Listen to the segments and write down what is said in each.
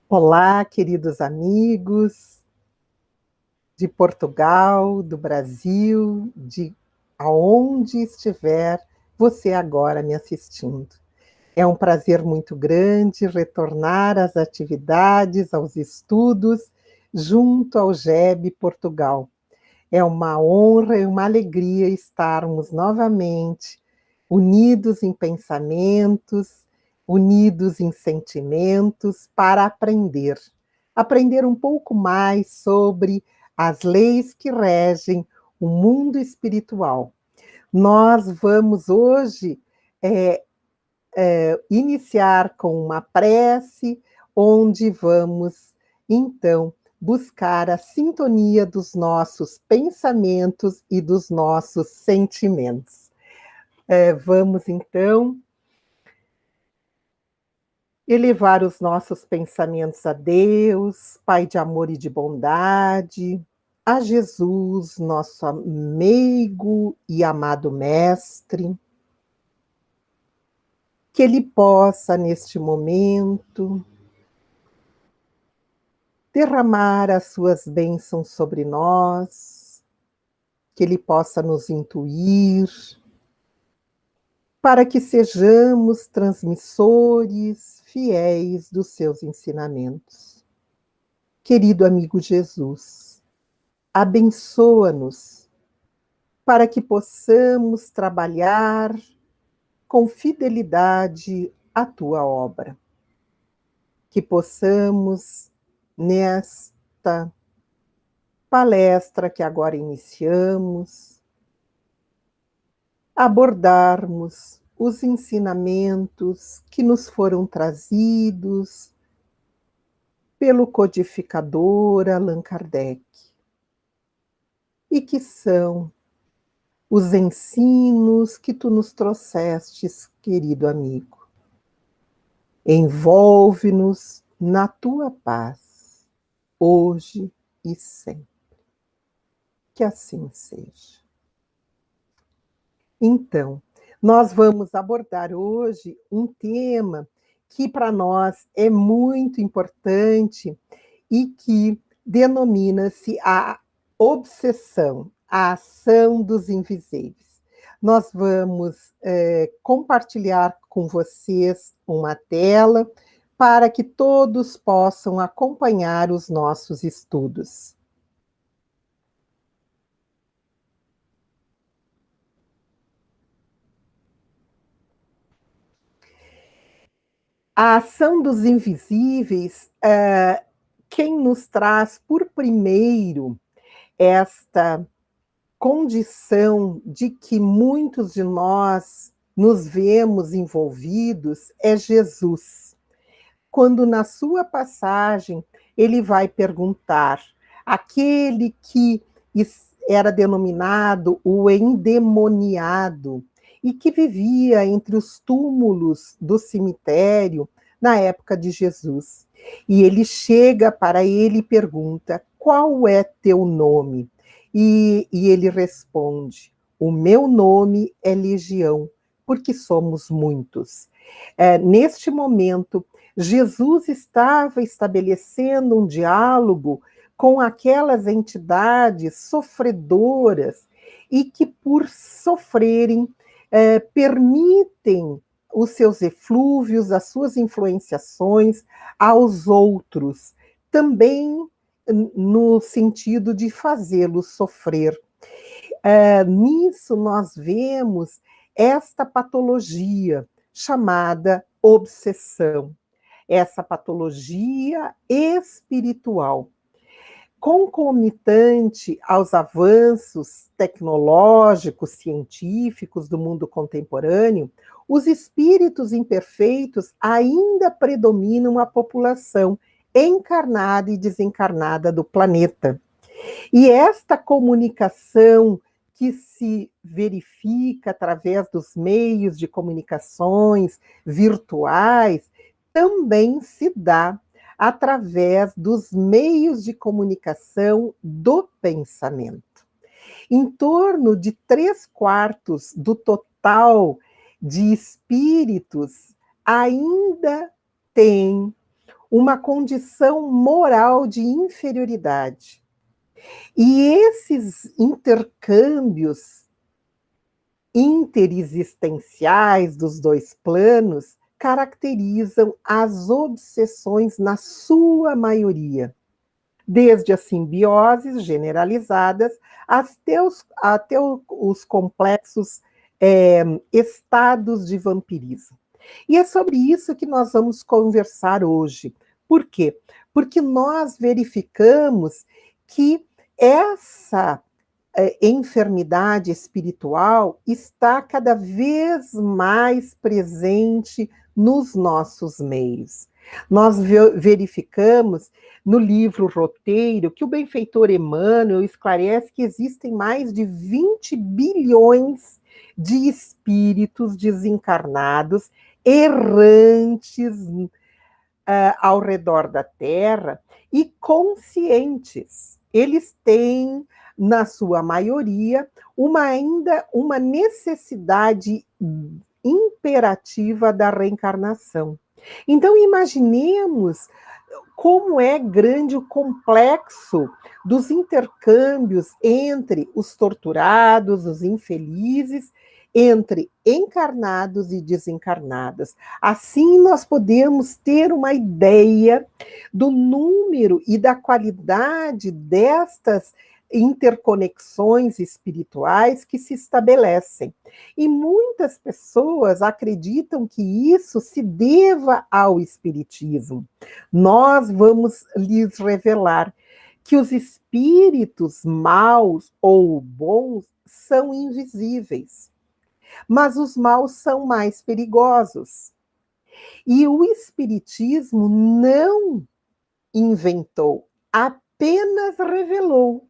Olá, queridos amigos de Portugal, do Brasil, de aonde estiver você agora me assistindo. É um prazer muito grande retornar às atividades, aos estudos, junto ao GEB Portugal. É uma honra e uma alegria estarmos novamente unidos em pensamentos, unidos em sentimentos para aprender. Aprender um pouco mais sobre as leis que regem o mundo espiritual. Nós vamos hoje é, iniciar com uma prece, onde vamos, então, buscar a sintonia dos nossos pensamentos e dos nossos sentimentos. Vamos, então, elevar os nossos pensamentos a Deus, Pai de amor e de bondade, a Jesus, nosso amigo e amado Mestre, que Ele possa, neste momento, derramar as suas bênçãos sobre nós, que Ele possa nos intuir, para que sejamos transmissores fiéis dos seus ensinamentos. Querido amigo Jesus, abençoa-nos para que possamos trabalhar com fidelidade a tua obra, que possamos, nesta palestra que agora iniciamos, abordarmos os ensinamentos que nos foram trazidos pelo codificador Allan Kardec, e que são os ensinos que tu nos trouxestes, querido amigo. Envolve-nos na tua paz, hoje e sempre. Que assim seja. Então, nós vamos abordar hoje um tema que para nós é muito importante e que denomina-se a obsessão, a ação dos invisíveis. Nós vamos compartilhar com vocês uma tela para que todos possam acompanhar os nossos estudos. A ação dos invisíveis, quem nos traz por primeiro esta condição de que muitos de nós nos vemos envolvidos é Jesus. Quando na sua passagem ele vai perguntar, aquele que era denominado o endemoniado e que vivia entre os túmulos do cemitério na época de Jesus. E ele chega para ele e pergunta: qual é teu nome? E ele responde: o meu nome é Legião, porque somos muitos. Neste momento, Jesus estava estabelecendo um diálogo com aquelas entidades sofredoras e que, por sofrerem, permitem os seus eflúvios, as suas influenciações aos outros, também no sentido de fazê-los sofrer. Nisso nós vemos esta patologia chamada obsessão, essa patologia espiritual. Concomitante aos avanços tecnológicos, científicos do mundo contemporâneo, os espíritos imperfeitos ainda predominam a população encarnada e desencarnada do planeta. E esta comunicação que se verifica através dos meios de comunicações virtuais também se dá através dos meios de comunicação do pensamento. Em torno de 3/4 do total de espíritos ainda tem uma condição moral de inferioridade. E esses intercâmbios interexistenciais dos dois planos caracterizam as obsessões na sua maioria, desde as simbioses generalizadas até os complexos estados de vampirismo. E é sobre isso que nós vamos conversar hoje. Por quê? Porque nós verificamos que essa enfermidade espiritual está cada vez mais presente nos nossos meios. Nós verificamos no livro Roteiro que o benfeitor Emmanuel esclarece que existem mais de 20 bilhões de espíritos desencarnados, errantes ao redor da Terra e conscientes. Eles têm, na sua maioria, ainda uma necessidade imperativa da reencarnação. Então, imaginemos como é grande o complexo dos intercâmbios entre os torturados, os infelizes, entre encarnados e desencarnados. Assim, nós podemos ter uma ideia do número e da qualidade destas interconexões espirituais que se estabelecem. E muitas pessoas acreditam que isso se deva ao espiritismo. Nós vamos lhes revelar que os espíritos maus ou bons são invisíveis, mas os maus são mais perigosos. E o espiritismo não inventou, apenas revelou.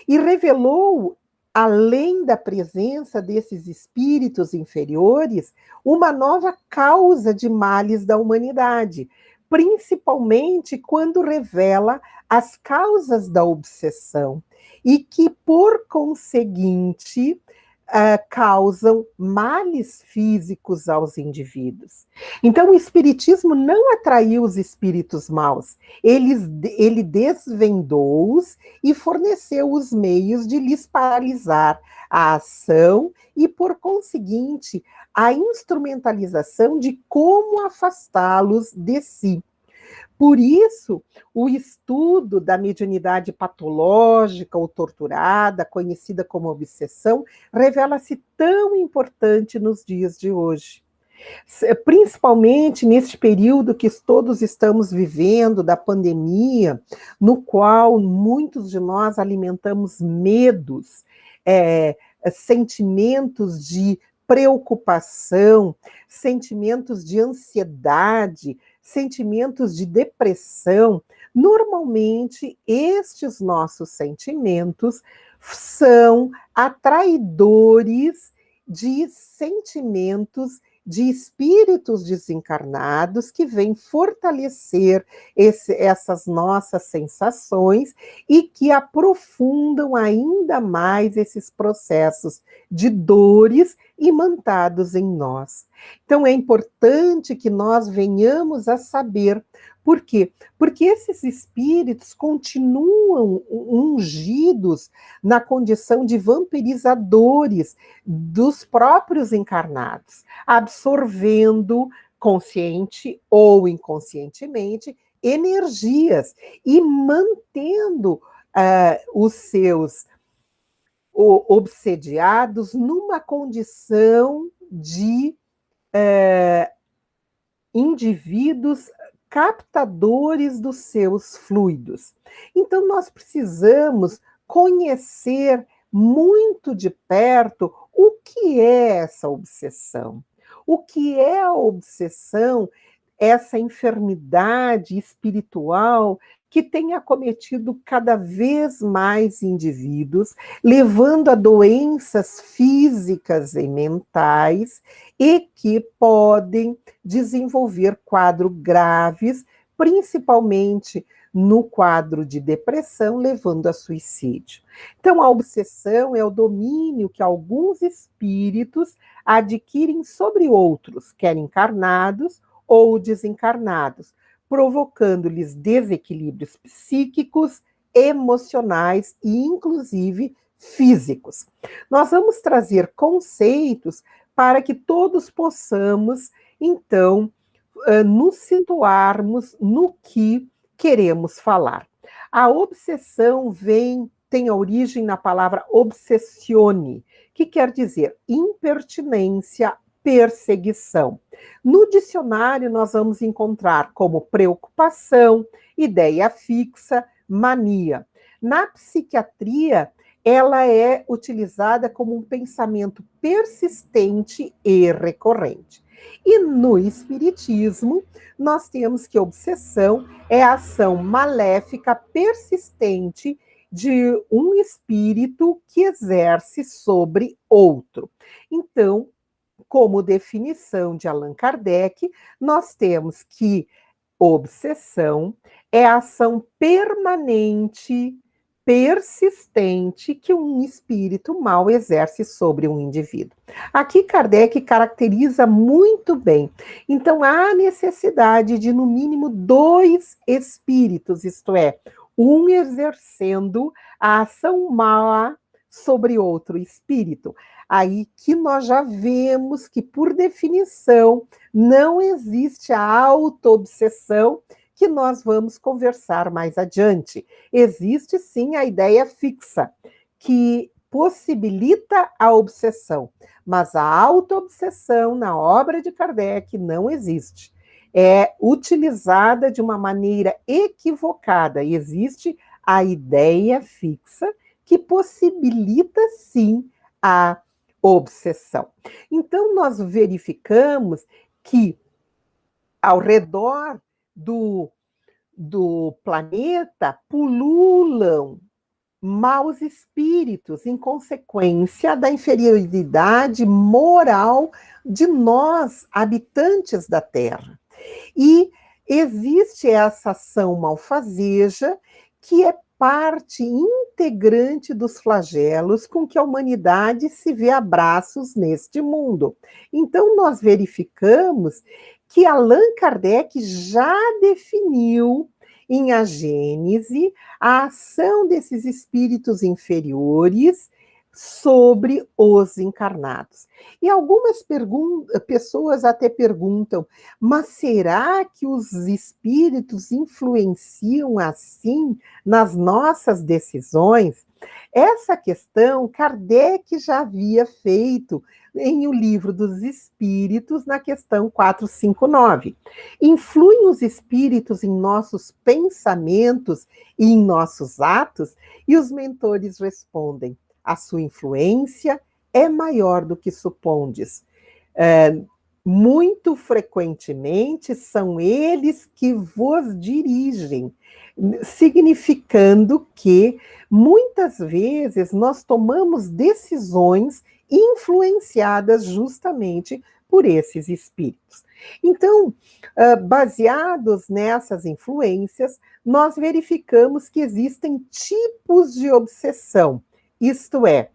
E revelou, além da presença desses espíritos inferiores, uma nova causa de males da humanidade, principalmente quando revela as causas da obsessão e que, por conseguinte, causam males físicos aos indivíduos. Então, o espiritismo não atraiu os espíritos maus, ele desvendou-os e forneceu os meios de lhes paralisar a ação e, por conseguinte, a instrumentalização de como afastá-los de si. Por isso, o estudo da mediunidade patológica ou torturada, conhecida como obsessão, revela-se tão importante nos dias de hoje. Principalmente neste período que todos estamos vivendo, da pandemia, no qual muitos de nós alimentamos medos, sentimentos de preocupação, sentimentos de ansiedade, sentimentos de depressão. Normalmente, estes nossos sentimentos são atraidores de sentimentos de espíritos desencarnados que vêm fortalecer essas nossas sensações e que aprofundam ainda mais esses processos de dores imantados em nós. Então, é importante que nós venhamos a saber. Por quê? Porque esses espíritos continuam ungidos na condição de vampirizadores dos próprios encarnados, absorvendo, consciente ou inconscientemente, energias e mantendo os seus obsediados numa condição de indivíduos captadores dos seus fluidos. Então, nós precisamos conhecer muito de perto o que é essa obsessão. O que é a obsessão, essa enfermidade espiritual que tem acometido cada vez mais indivíduos, levando a doenças físicas e mentais e que podem desenvolver quadros graves, principalmente no quadro de depressão, levando a suicídio. Então, a obsessão é o domínio que alguns espíritos adquirem sobre outros, quer encarnados ou desencarnados, provocando-lhes desequilíbrios psíquicos, emocionais e, inclusive, físicos. Nós vamos trazer conceitos para que todos possamos, então, nos situarmos no que queremos falar. A obsessão tem a origem na palavra obsessione, que quer dizer impertinência, perseguição. No dicionário, nós vamos encontrar como preocupação, ideia fixa, mania. Na psiquiatria, ela é utilizada como um pensamento persistente e recorrente. E no espiritismo, nós temos que obsessão é a ação maléfica persistente de um espírito que exerce sobre outro. Então, como definição de Allan Kardec, nós temos que obsessão é a ação permanente, persistente que um espírito mal exerce sobre um indivíduo. Aqui Kardec caracteriza muito bem. Então há necessidade de no mínimo 2 espíritos, isto é, um exercendo a ação má sobre outro espírito. Aí que nós já vemos que, por definição, não existe a autoobsessão, que nós vamos conversar mais adiante. Existe sim a ideia fixa, que possibilita a obsessão, mas a autoobsessão na obra de Kardec não existe. É utilizada de uma maneira equivocada. Existe a ideia fixa que possibilita sim a obsessão. Então, nós verificamos que ao redor do planeta pululam maus espíritos, em consequência da inferioridade moral de nós, habitantes da Terra. E existe essa ação malfazeja que é parte integrante dos flagelos com que a humanidade se vê a braços neste mundo. Então, nós verificamos que Allan Kardec já definiu em A Gênese a ação desses espíritos inferiores sobre os encarnados. E algumas pessoas até perguntam, mas será que os espíritos influenciam assim nas nossas decisões? Essa questão Kardec já havia feito em O Livro dos Espíritos, na questão 459. Influem os espíritos em nossos pensamentos e em nossos atos? E os mentores respondem: a sua influência é maior do que supondes. Muito frequentemente são eles que vos dirigem, significando que muitas vezes nós tomamos decisões influenciadas justamente por esses espíritos. Então, baseados nessas influências, nós verificamos que existem tipos de obsessão, isto é,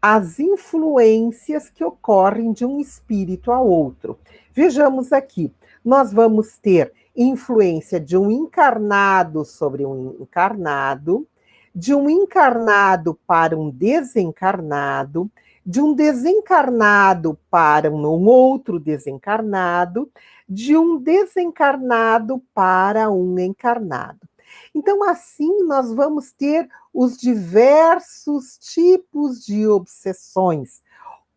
as influências que ocorrem de um espírito a outro. Vejamos aqui, nós vamos ter influência de um encarnado sobre um encarnado, de um encarnado para um desencarnado, de um desencarnado para um outro desencarnado, de um desencarnado para um encarnado. Então, assim, nós vamos ter os diversos tipos de obsessões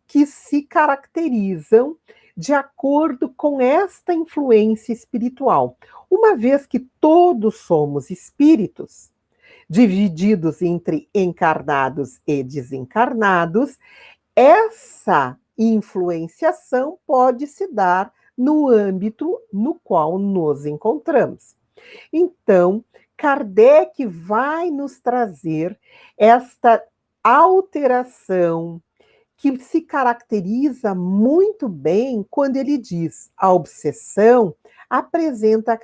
que se caracterizam de acordo com esta influência espiritual. Uma vez que todos somos espíritos, divididos entre encarnados e desencarnados, essa influenciação pode se dar no âmbito no qual nos encontramos. Então, Kardec vai nos trazer esta alteração que se caracteriza muito bem quando ele diz: a obsessão apresenta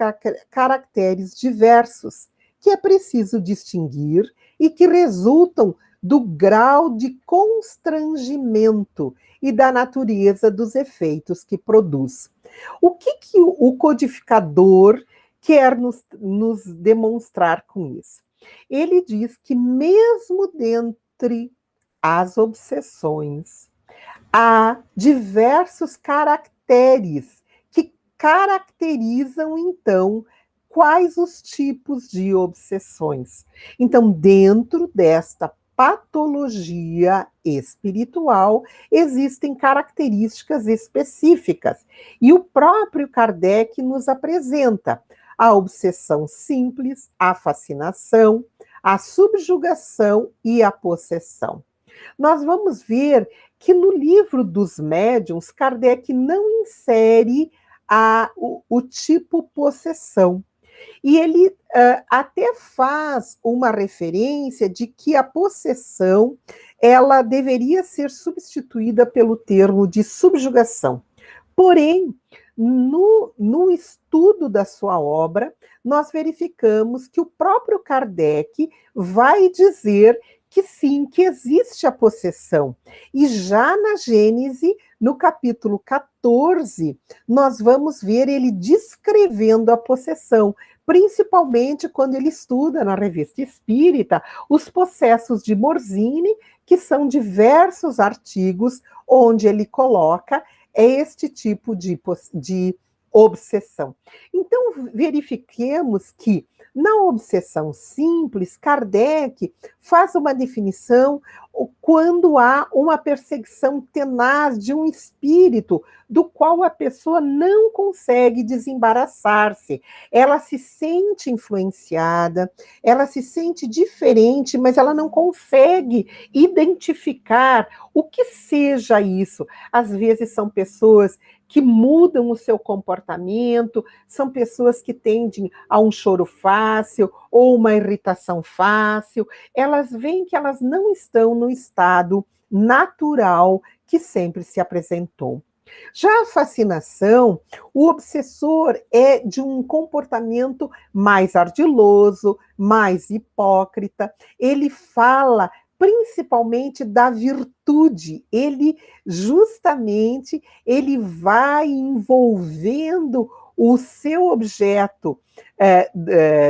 caracteres diversos, que é preciso distinguir e que resultam do grau de constrangimento e da natureza dos efeitos que produz. O que o codificador quer nos demonstrar com isso? Ele diz que mesmo dentre as obsessões, há diversos caracteres que caracterizam, então, quais os tipos de obsessões. Então, dentro desta patologia espiritual, existem características específicas. E o próprio Kardec nos apresenta a obsessão simples, a fascinação, a subjugação e a possessão. Nós vamos ver que no livro dos médiuns, Kardec não insere o tipo possessão. E ele até faz uma referência de que a possessão ela deveria ser substituída pelo termo de subjugação. Porém, no estudo da sua obra, nós verificamos que o próprio Kardec vai dizer que sim, que existe a possessão. E já na Gênese, no capítulo 14, nós vamos ver ele descrevendo a possessão, principalmente quando ele estuda na Revista Espírita os possessos de Morzine, que são diversos artigos onde ele coloca este tipo de obsessão. Então, verifiquemos que na obsessão simples, Kardec faz uma definição quando há uma perseguição tenaz de um espírito do qual a pessoa não consegue desembaraçar-se. Ela se sente influenciada, ela se sente diferente, mas ela não consegue identificar o que seja isso. Às vezes são pessoas que mudam o seu comportamento, são pessoas que tendem a um choro fácil ou uma irritação fácil. Elas veem que elas não estão no estado natural que sempre se apresentou. Já a fascinação, o obsessor é de um comportamento mais ardiloso, mais hipócrita. Ele fala principalmente da virtude. Ele justamente ele vai envolvendo o seu objeto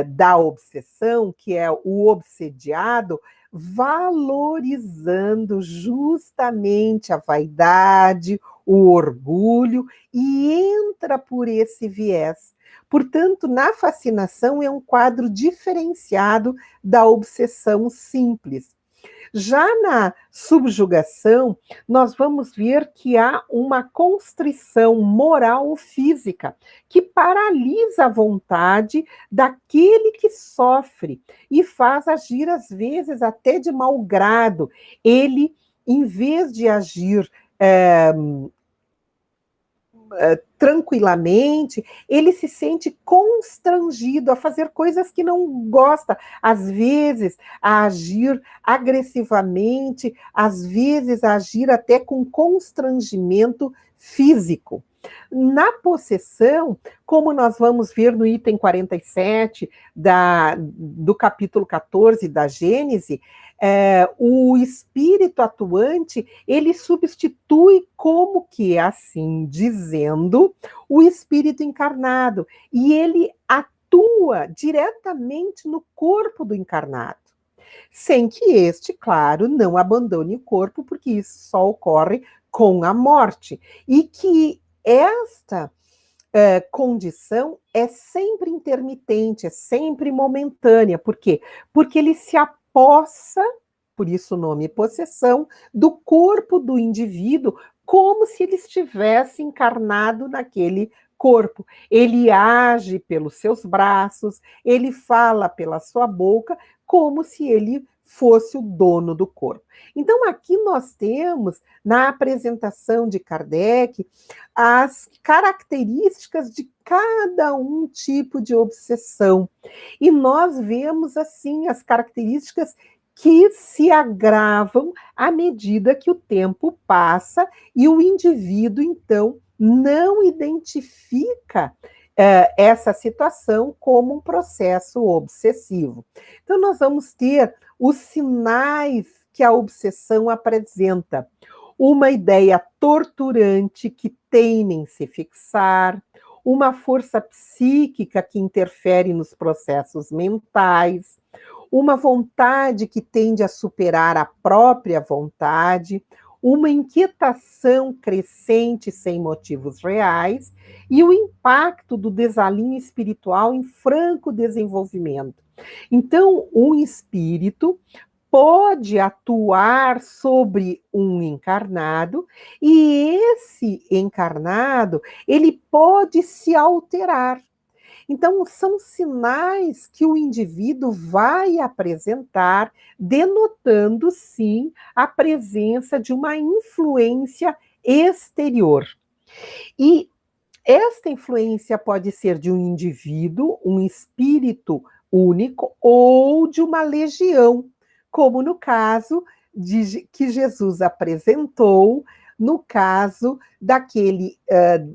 da obsessão, que é o obsediado, valorizando justamente a vaidade, o orgulho, e entra por esse viés. Portanto, na fascinação é um quadro diferenciado da obsessão simples. Já na subjugação, nós vamos ver que há uma constrição moral ou física que paralisa a vontade daquele que sofre e faz agir, às vezes, até de mau grado. Ele, em vez de agir tranquilamente, ele se sente constrangido a fazer coisas que não gosta, às vezes a agir agressivamente, às vezes a agir até com constrangimento físico. Na possessão, como nós vamos ver no item 47 do capítulo 14 da Gênese, o espírito atuante, ele substitui, como que, assim dizendo, o espírito encarnado, e ele atua diretamente no corpo do encarnado, sem que este, claro, não abandone o corpo, porque isso só ocorre com a morte, e que esta condição é sempre intermitente, é sempre momentânea. Por quê? Porque ele se apossa, por isso o nome possessão, do corpo do indivíduo, como se ele estivesse encarnado naquele corpo. Ele age pelos seus braços, ele fala pela sua boca, como se ele fosse o dono do corpo. Então, aqui nós temos, na apresentação de Kardec, as características de cada um tipo de obsessão. E nós vemos, assim, as características que se agravam à medida que o tempo passa e o indivíduo, então, não identifica essa situação como um processo obsessivo. Então, nós vamos ter os sinais que a obsessão apresenta. Uma ideia torturante que teima em se fixar, uma força psíquica que interfere nos processos mentais, uma vontade que tende a superar a própria vontade, uma inquietação crescente sem motivos reais e o impacto do desalinho espiritual em franco desenvolvimento. Então, um espírito pode atuar sobre um encarnado e esse encarnado, ele pode se alterar. Então, são sinais que o indivíduo vai apresentar, denotando, sim, a presença de uma influência exterior. E esta influência pode ser de um indivíduo, um espírito único, ou de uma legião, como no caso que Jesus apresentou, no caso daquele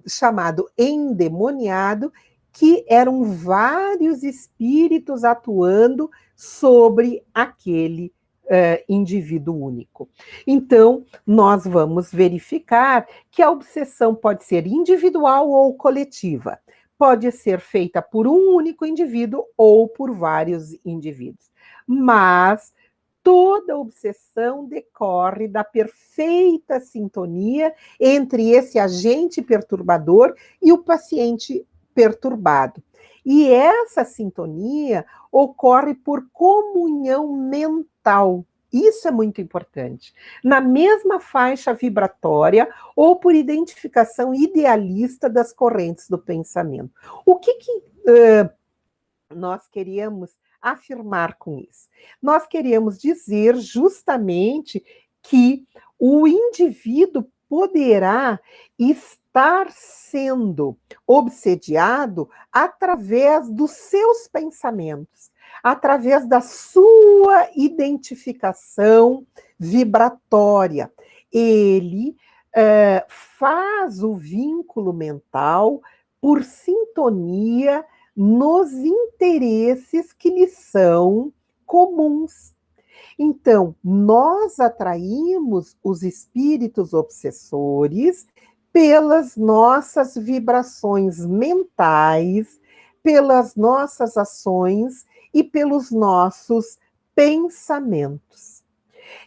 chamado endemoniado, que eram vários espíritos atuando sobre aquele indivíduo único. Então, nós vamos verificar que a obsessão pode ser individual ou coletiva. Pode ser feita por um único indivíduo ou por vários indivíduos. Mas toda obsessão decorre da perfeita sintonia entre esse agente perturbador e o paciente perturbado. E essa sintonia ocorre por comunhão mental. Isso é muito importante. Na mesma faixa vibratória ou por identificação idealista das correntes do pensamento. O que nós queríamos afirmar com isso? Nós queríamos dizer justamente que o indivíduo poderá estar sendo obsediado através dos seus pensamentos, através da sua identificação vibratória. Ele faz o vínculo mental por sintonia nos interesses que lhe são comuns. Então, nós atraímos os espíritos obsessores pelas nossas vibrações mentais, pelas nossas ações e pelos nossos pensamentos.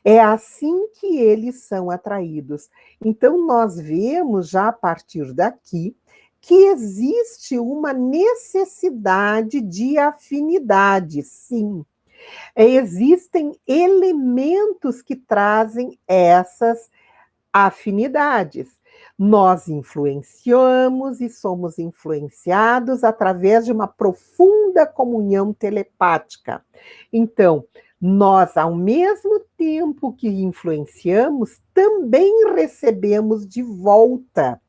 É assim que eles são atraídos. Então, nós vemos já a partir daqui que existe uma necessidade de afinidade, sim. Existem elementos que trazem essas afinidades. Nós influenciamos e somos influenciados através de uma profunda comunhão telepática. Então, nós, ao mesmo tempo que influenciamos, também recebemos de volta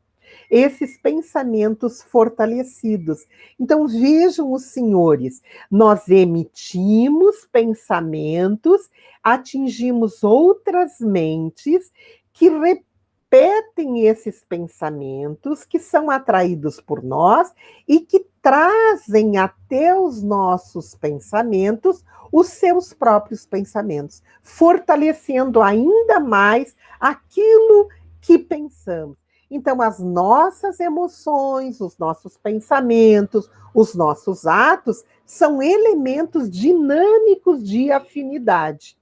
esses pensamentos fortalecidos. Então, vejam os senhores, nós emitimos pensamentos, atingimos outras mentes que repetem esses pensamentos, que são atraídos por nós e que trazem até os nossos pensamentos os seus próprios pensamentos, fortalecendo ainda mais aquilo que pensamos. Então, as nossas emoções, os nossos pensamentos, os nossos atos são elementos dinâmicos de afinidade.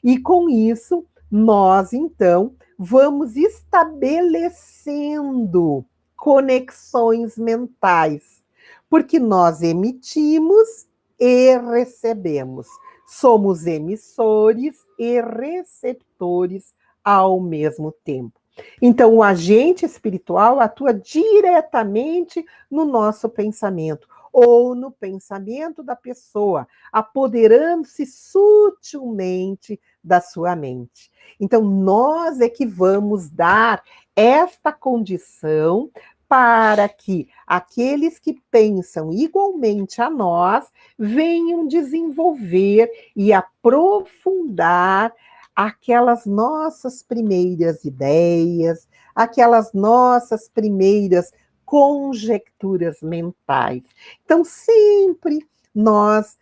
E com isso, nós, então, vamos estabelecendo conexões mentais, porque nós emitimos e recebemos. Somos emissores e receptores ao mesmo tempo. Então, o agente espiritual atua diretamente no nosso pensamento, ou no pensamento da pessoa, apoderando-se sutilmente da sua mente. Então, nós é que vamos dar esta condição para que aqueles que pensam igualmente a nós venham desenvolver e aprofundar aquelas nossas primeiras ideias, aquelas nossas primeiras conjecturas mentais. Então, sempre nós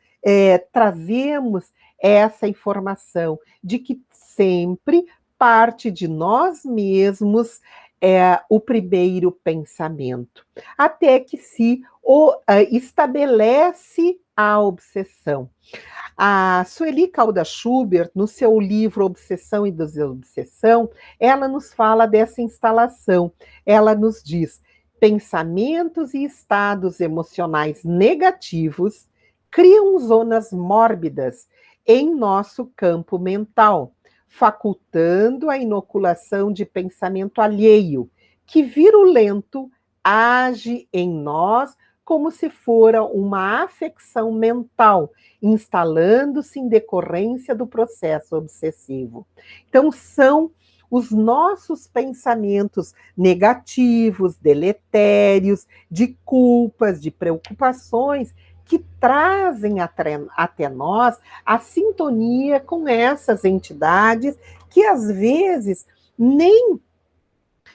trazemos essa informação de que sempre parte de nós mesmos o primeiro pensamento, até que se estabelece a obsessão. A Sueli Caldas Schubert, no seu livro Obsessão e Desobsessão, ela nos fala dessa instalação. Ela nos diz: pensamentos e estados emocionais negativos criam zonas mórbidas em nosso campo mental, facultando a inoculação de pensamento alheio, que virulento age em nós como se fora uma afecção mental, instalando-se em decorrência do processo obsessivo. Então, são os nossos pensamentos negativos, deletérios, de culpas, de preocupações, que trazem até nós a sintonia com essas entidades que, às vezes, nem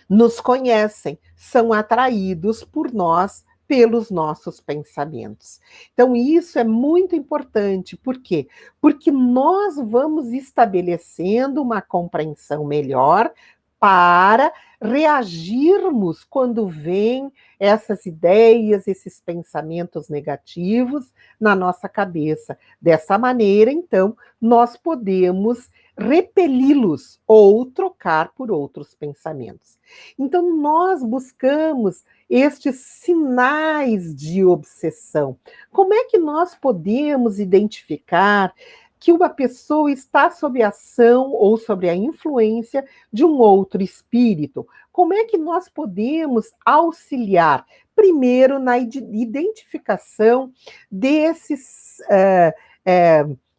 nos conhecem, são atraídos por nós pelos nossos pensamentos. Então, isso é muito importante. Por quê? Porque nós vamos estabelecendo uma compreensão melhor para reagirmos quando vêm essas ideias, esses pensamentos negativos na nossa cabeça. Dessa maneira, então, nós podemos repeli-los ou trocar por outros pensamentos. Então, nós buscamos estes sinais de obsessão. Como é que nós podemos identificar que uma pessoa está sob a ação ou sob a influência de um outro espírito? Como é que nós podemos auxiliar? Primeiro, na identificação desses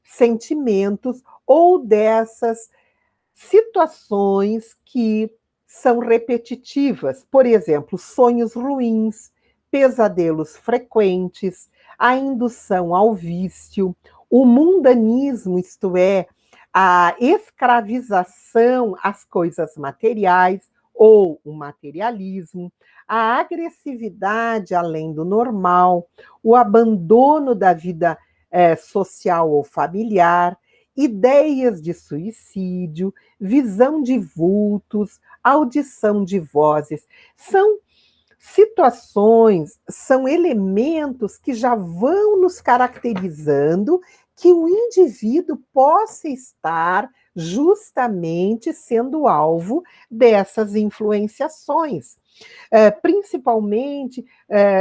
sentimentos ou dessas situações que são repetitivas. Por exemplo, sonhos ruins, pesadelos frequentes, a indução ao vício, o mundanismo, isto é, a escravização às coisas materiais ou o materialismo, a agressividade além do normal, o abandono da vida social ou familiar, ideias de suicídio, visão de vultos, audição de vozes. São situações, são elementos que já vão nos caracterizando que o indivíduo possa estar justamente sendo alvo dessas influenciações. Principalmente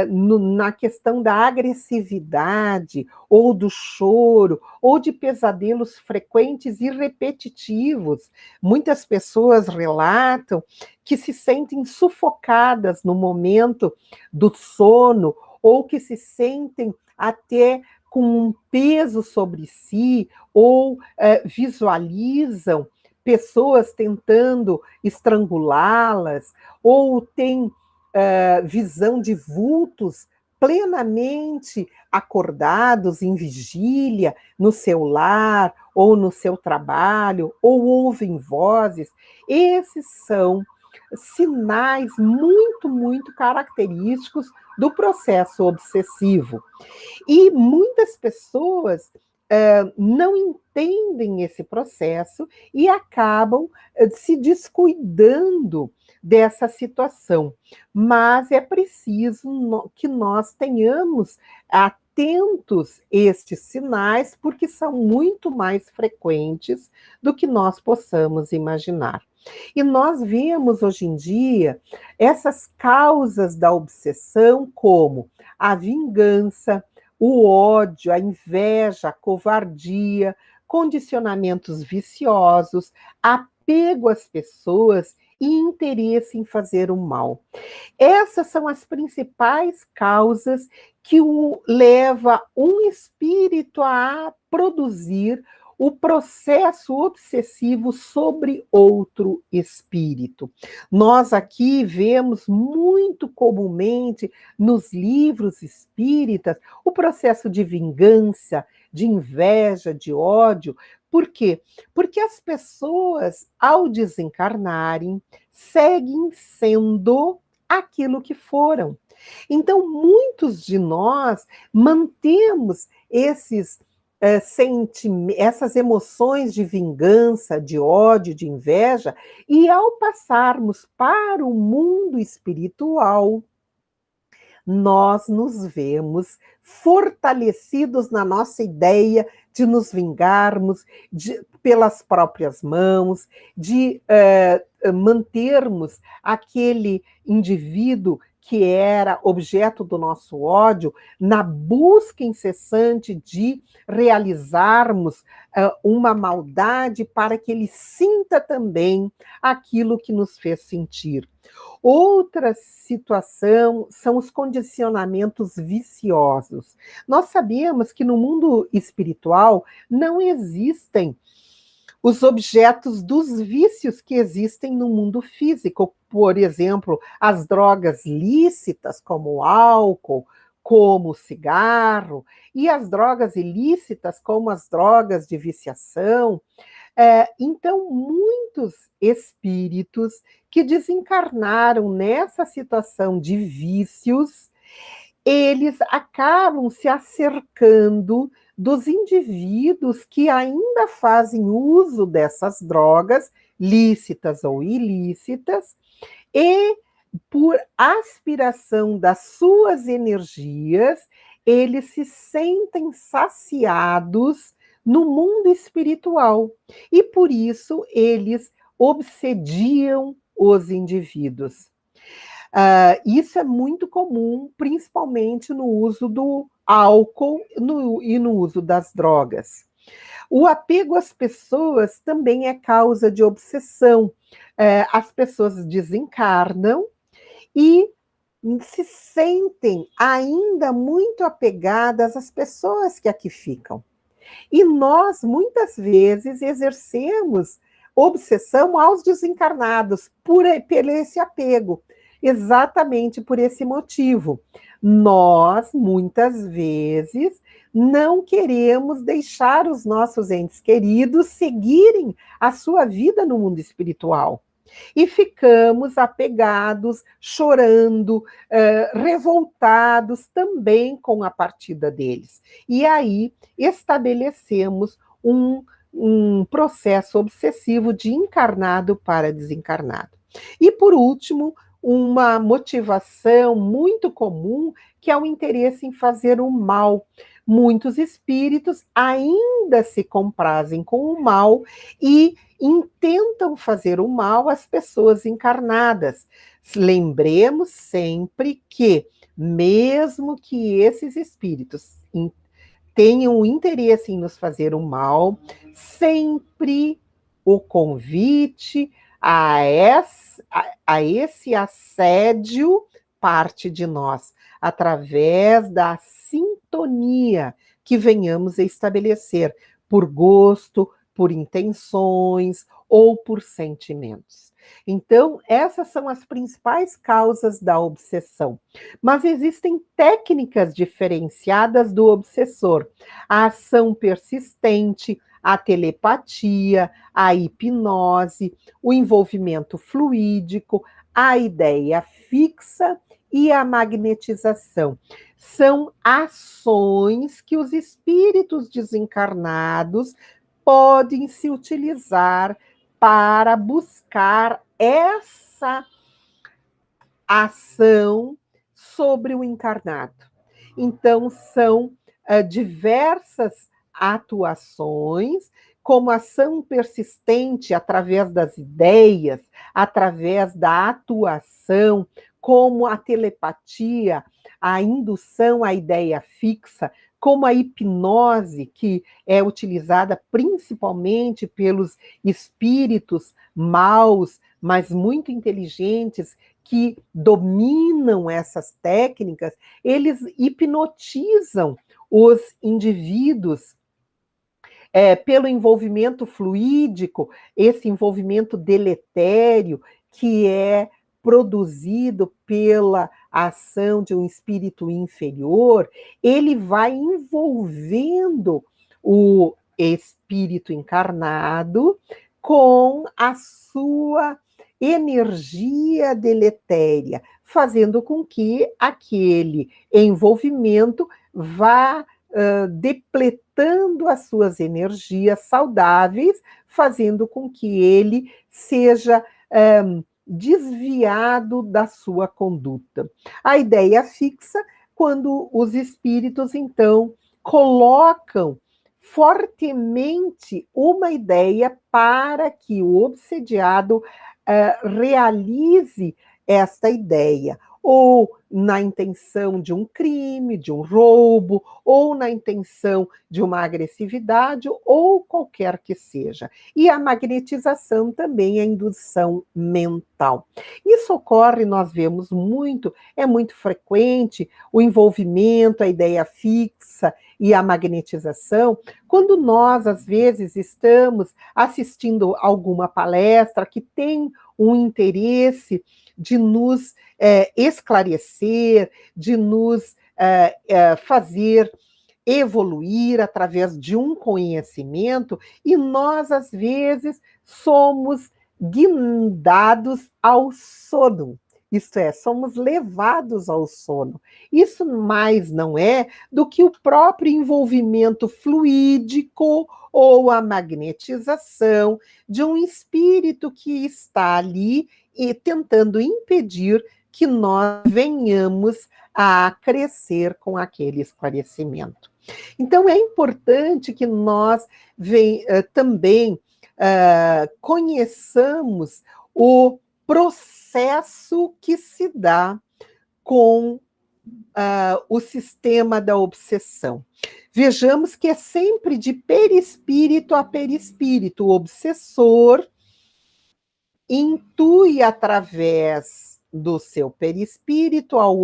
na questão da agressividade, ou do choro, ou de pesadelos frequentes e repetitivos. Muitas pessoas relatam que se sentem sufocadas no momento do sono, ou que se sentem até com um peso sobre si, ou visualizam pessoas tentando estrangulá-las, ou têm visão de vultos plenamente acordados em vigília, no seu lar, ou no seu trabalho, ou ouvem vozes. Esses são sinais muito, muito característicos do processo obsessivo. E muitas pessoas não entendem esse processo e acabam se descuidando dessa situação. Mas é preciso que nós tenhamos atentos estes sinais, porque são muito mais frequentes do que nós possamos imaginar. E nós vemos hoje em dia essas causas da obsessão como a vingança, o ódio, a inveja, a covardia, condicionamentos viciosos, apego às pessoas e interesse em fazer o mal. Essas são as principais causas que o leva um espírito a produzir o processo obsessivo sobre outro espírito. Nós aqui vemos muito comumente nos livros espíritas o processo de vingança, de inveja, de ódio. Por quê? Porque as pessoas, ao desencarnarem, seguem sendo aquilo que foram. Então, muitos de nós mantemos esses essas emoções de vingança, de ódio, de inveja, e ao passarmos para o mundo espiritual, nós nos vemos fortalecidos na nossa ideia de nos vingarmos pelas próprias mãos, de mantermos aquele indivíduo que era objeto do nosso ódio, na busca incessante de realizarmos uma maldade para que ele sinta também aquilo que nos fez sentir. Outra situação são os condicionamentos viciosos. Nós sabemos que no mundo espiritual não existem os objetos dos vícios que existem no mundo físico. Por exemplo, as drogas lícitas, como o álcool, como o cigarro, e as drogas ilícitas, como as drogas de viciação. Então, muitos espíritos que desencarnaram nessa situação de vícios, eles acabam se acercando dos indivíduos que ainda fazem uso dessas drogas, lícitas ou ilícitas, e por aspiração das suas energias, eles se sentem saciados no mundo espiritual. E por isso eles obsediam os indivíduos. Isso é muito comum, principalmente no uso do álcool e no uso das drogas. O apego às pessoas também é causa de obsessão. As pessoas desencarnam e se sentem ainda muito apegadas às pessoas que aqui ficam. E nós, muitas vezes, exercemos obsessão aos desencarnados por esse apego, exatamente por esse motivo. Nós, muitas vezes, não queremos deixar os nossos entes queridos seguirem a sua vida no mundo espiritual. E ficamos apegados, chorando, revoltados também com a partida deles. E aí estabelecemos um processo obsessivo de encarnado para desencarnado. E, por último, uma motivação muito comum, que é o interesse em fazer o mal. Muitos espíritos ainda se comprazem com o mal e intentam fazer o mal às pessoas encarnadas. Lembremos sempre que, mesmo que esses espíritos tenham interesse em nos fazer o mal, sempre o convite a esse assédio parte de nós, através da sintonia que venhamos a estabelecer, por gosto, por intenções ou por sentimentos. Então, essas são as principais causas da obsessão. Mas existem técnicas diferenciadas do obsessor: a ação persistente, a telepatia, a hipnose, o envolvimento fluídico, a ideia fixa e a magnetização. São ações que os espíritos desencarnados podem se utilizar para buscar essa ação sobre o encarnado. Então, são diversas atuações, como ação persistente através das ideias, através da atuação, como a telepatia, a indução à ideia fixa, como a hipnose, que é utilizada principalmente pelos espíritos maus, mas muito inteligentes, que dominam essas técnicas. Eles hipnotizam os indivíduos pelo envolvimento fluídico, esse envolvimento deletério que é produzido pela ação de um espírito inferior, ele vai envolvendo o espírito encarnado com a sua energia deletéria, fazendo com que aquele envolvimento vá depletando as suas energias saudáveis, fazendo com que ele seja desviado da sua conduta. A ideia fixa, quando os espíritos, então, colocam fortemente uma ideia para que o obsediado realize esta ideia, ou na intenção de um crime, de um roubo, ou na intenção de uma agressividade, ou qualquer que seja. E a magnetização também é a indução mental. Isso ocorre, nós vemos muito, é muito frequente, o envolvimento, a ideia fixa e a magnetização, quando nós, às vezes, estamos assistindo alguma palestra que tem um interesse de nos esclarecer, de nos fazer evoluir através de um conhecimento, e nós, às vezes, somos guindados ao sono. Isto é, somos levados ao sono. Isso mais não é do que o próprio envolvimento fluídico ou a magnetização de um espírito que está ali e tentando impedir que nós venhamos a crescer com aquele esclarecimento. Então, é importante que nós também conheçamos o processo que se dá com o sistema da obsessão. Vejamos que é sempre de perispírito a perispírito. O obsessor intui através do seu perispírito ao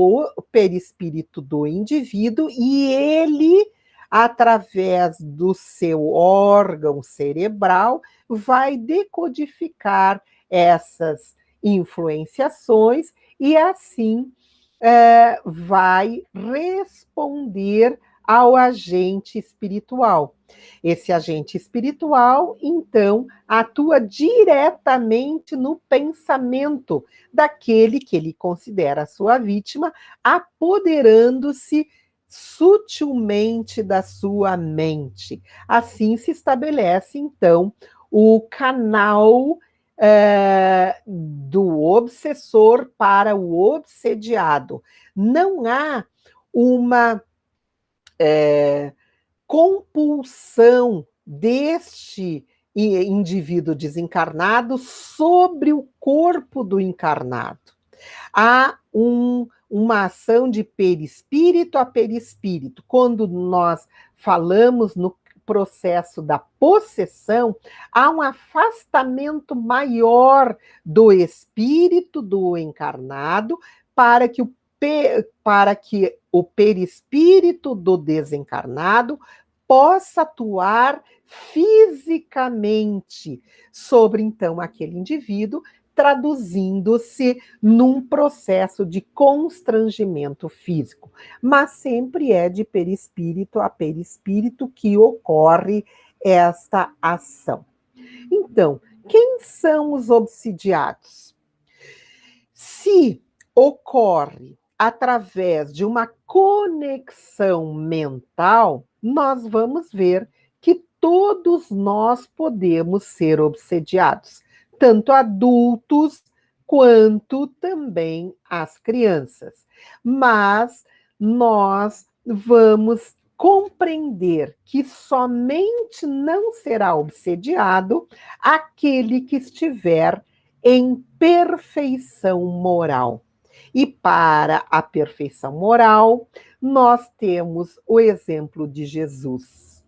perispírito do indivíduo, e ele, através do seu órgão cerebral, vai decodificar essas influenciações e assim vai responder ao agente espiritual. Esse agente espiritual, então, atua diretamente no pensamento daquele que ele considera sua vítima, apoderando-se sutilmente da sua mente. Assim se estabelece, então, o canal do obsessor para o obsediado. Não há uma compulsão deste indivíduo desencarnado sobre o corpo do encarnado. Há uma ação de perispírito a perispírito. Quando nós falamos no processo da possessão, há um afastamento maior do espírito do encarnado para que o perispírito do desencarnado possa atuar fisicamente sobre, então, aquele indivíduo, traduzindo-se num processo de constrangimento físico. Mas sempre é de perispírito a perispírito que ocorre esta ação. Então, quem são os obsidiados? Se ocorre através de uma conexão mental, nós vamos ver que todos nós podemos ser obsediados, tanto adultos quanto também as crianças. Mas nós vamos compreender que somente não será obsediado aquele que estiver em perfeição moral. E para a perfeição moral, nós temos o exemplo de Jesus.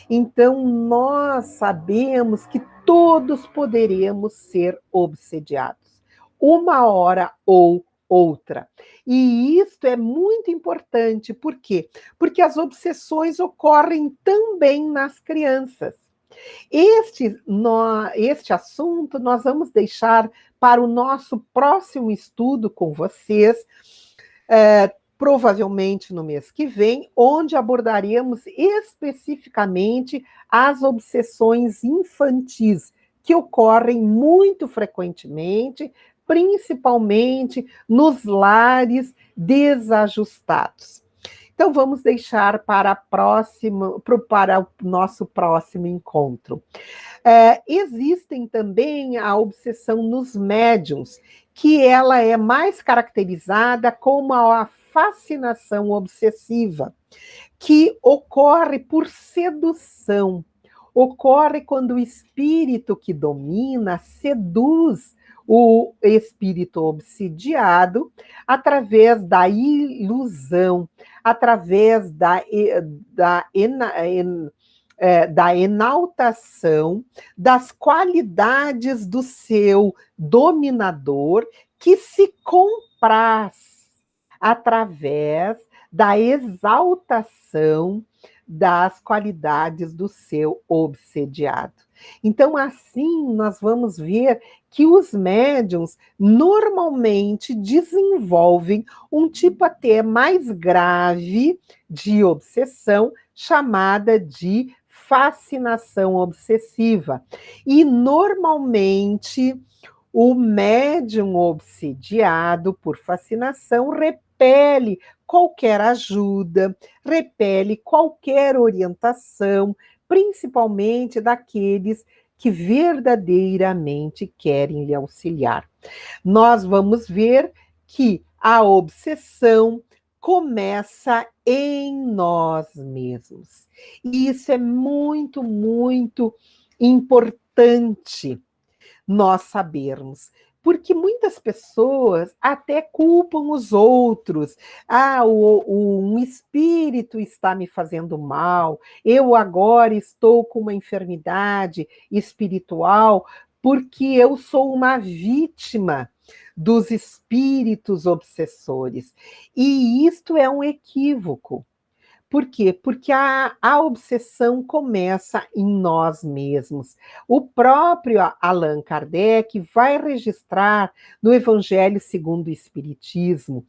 Então, nós sabemos que todos poderemos ser obsediados, uma hora ou outra. E isso é muito importante, por quê? Porque as obsessões ocorrem também nas crianças. Este assunto nós vamos deixar para o nosso próximo estudo com vocês, provavelmente no mês que vem, onde abordaremos especificamente as obsessões infantis, que ocorrem muito frequentemente, principalmente nos lares desajustados. Então, vamos deixar para o nosso próximo encontro. Existem também a obsessão nos médiums, que ela é mais caracterizada como a fascinação obsessiva, que ocorre por sedução. Ocorre quando o espírito que domina seduz o espírito obsidiado através da ilusão, através da enaltação das qualidades do seu dominador, que se compraz através da exaltação das qualidades do seu obsediado. Então, assim, nós vamos ver que os médiums normalmente desenvolvem um tipo até mais grave de obsessão, chamada de fascinação obsessiva. E, normalmente, o médium obsidiado por fascinação repele qualquer ajuda, repele qualquer orientação, principalmente daqueles que verdadeiramente querem lhe auxiliar. Nós vamos ver que a obsessão começa em nós mesmos. E isso é muito, muito importante nós sabermos. Porque muitas pessoas até culpam os outros. Um espírito está me fazendo mal, eu agora estou com uma enfermidade espiritual, porque eu sou uma vítima dos espíritos obsessores. E isto é um equívoco. Por quê? Porque a obsessão começa em nós mesmos. O próprio Allan Kardec vai registrar no Evangelho segundo o Espiritismo,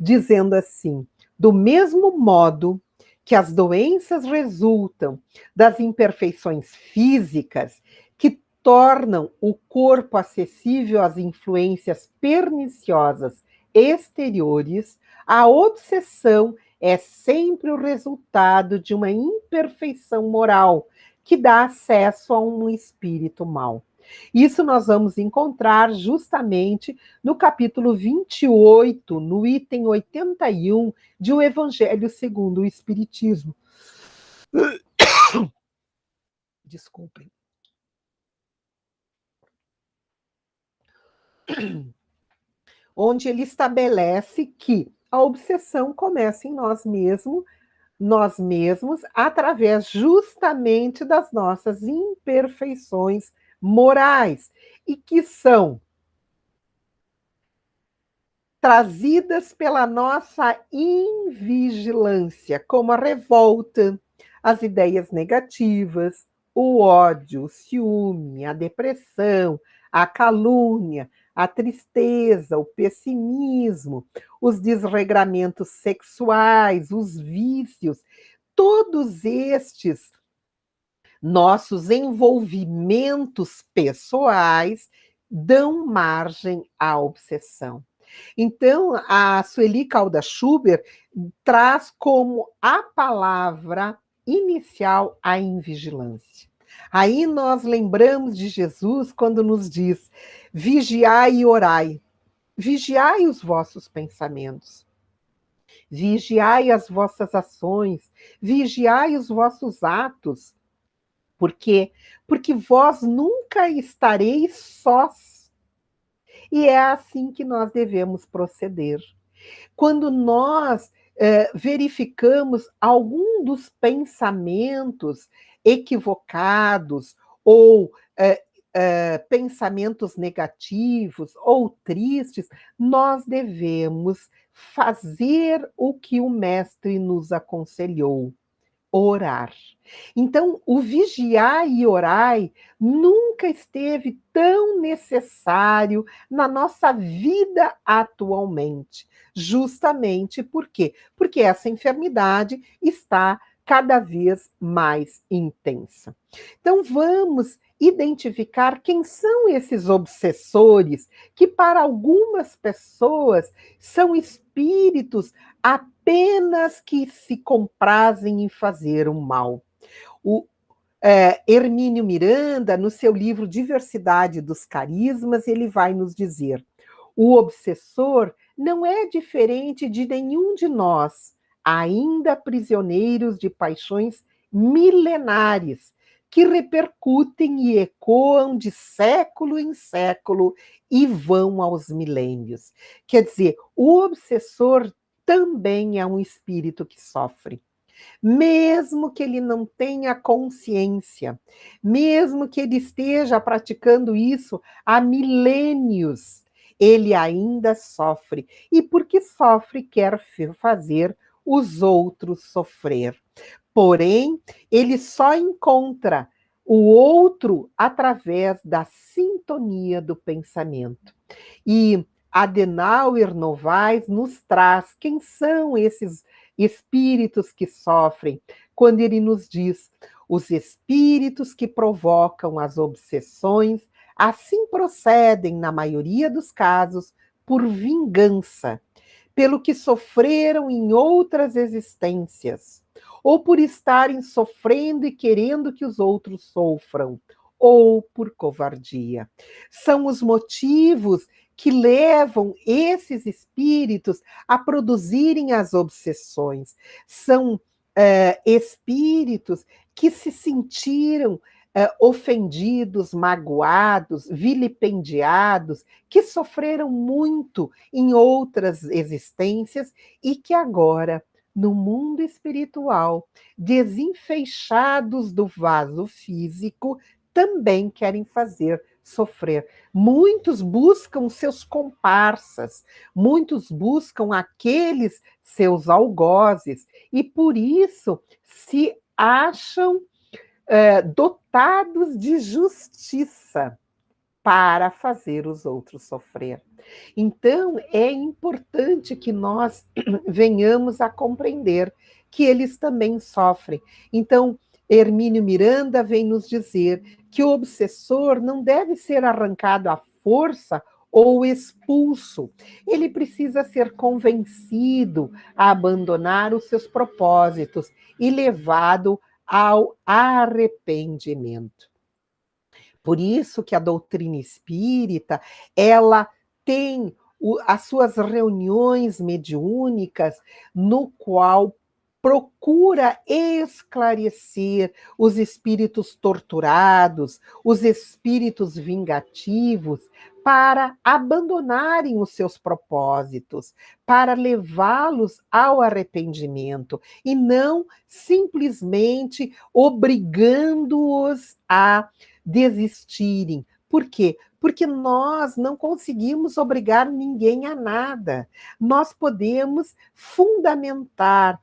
dizendo assim: do mesmo modo que as doenças resultam das imperfeições físicas que tornam o corpo acessível às influências perniciosas exteriores, a obsessão é sempre o resultado de uma imperfeição moral que dá acesso a um espírito mau. Isso nós vamos encontrar justamente no capítulo 28, no item 81 de O Evangelho segundo o Espiritismo. Desculpem. Onde ele estabelece que a obsessão começa em nós mesmos, através justamente das nossas imperfeições morais, e que são trazidas pela nossa invigilância, como a revolta, as ideias negativas, o ódio, o ciúme, a depressão, a calúnia, a tristeza, o pessimismo, os desregramentos sexuais, os vícios, todos estes nossos envolvimentos pessoais dão margem à obsessão. Então, a Sueli Calda Schubert traz como a palavra inicial a invigilância. Aí nós lembramos de Jesus quando nos diz: vigiai e orai. Vigiai os vossos pensamentos. Vigiai as vossas ações. Vigiai os vossos atos. Por quê? Porque vós nunca estareis sós. E é assim que nós devemos proceder. Quando nós verificamos algum dos pensamentos equivocados ou pensamentos negativos ou tristes, nós devemos fazer o que o mestre nos aconselhou: orar. Então, o vigiar e orai nunca esteve tão necessário na nossa vida atualmente. Justamente por quê? Porque essa enfermidade está cada vez mais intensa. Então, vamos identificar quem são esses obsessores, que para algumas pessoas são espíritos apenas que se comprazem em fazer o mal. O Hermínio Miranda, no seu livro Diversidade dos Carismas, ele vai nos dizer: o obsessor não é diferente de nenhum de nós, ainda prisioneiros de paixões milenares, que repercutem e ecoam de século em século e vão aos milênios. Quer dizer, o obsessor também é um espírito que sofre. Mesmo que ele não tenha consciência, mesmo que ele esteja praticando isso há milênios, ele ainda sofre. E porque sofre, quer fazer os outros sofrer. Porém, ele só encontra o outro através da sintonia do pensamento. E Adenauer Novaes nos traz quem são esses espíritos que sofrem, quando ele nos diz: os espíritos que provocam as obsessões assim procedem, na maioria dos casos, por vingança, pelo que sofreram em outras existências, ou por estarem sofrendo e querendo que os outros sofram, ou por covardia. São os motivos que levam esses espíritos a produzirem as obsessões. São espíritos que se sentiram ofendidos, magoados, vilipendiados, que sofreram muito em outras existências e que agora, no mundo espiritual, desenfeixados do vaso físico, também querem fazer sofrer. Muitos buscam seus comparsas, muitos buscam aqueles seus algozes, e por isso se acham dotados de justiça para fazer os outros sofrer. Então, é importante que nós venhamos a compreender que eles também sofrem. Então, Hermínio Miranda vem nos dizer que o obsessor não deve ser arrancado à força ou expulso. Ele precisa ser convencido a abandonar os seus propósitos e levado ao arrependimento. Por isso que a doutrina espírita, ela tem as suas reuniões mediúnicas, no qual procura esclarecer os espíritos torturados, os espíritos vingativos, para abandonarem os seus propósitos, para levá-los ao arrependimento, e não simplesmente obrigando-os a desistirem. Por quê? Porque nós não conseguimos obrigar ninguém a nada. Nós podemos fundamentar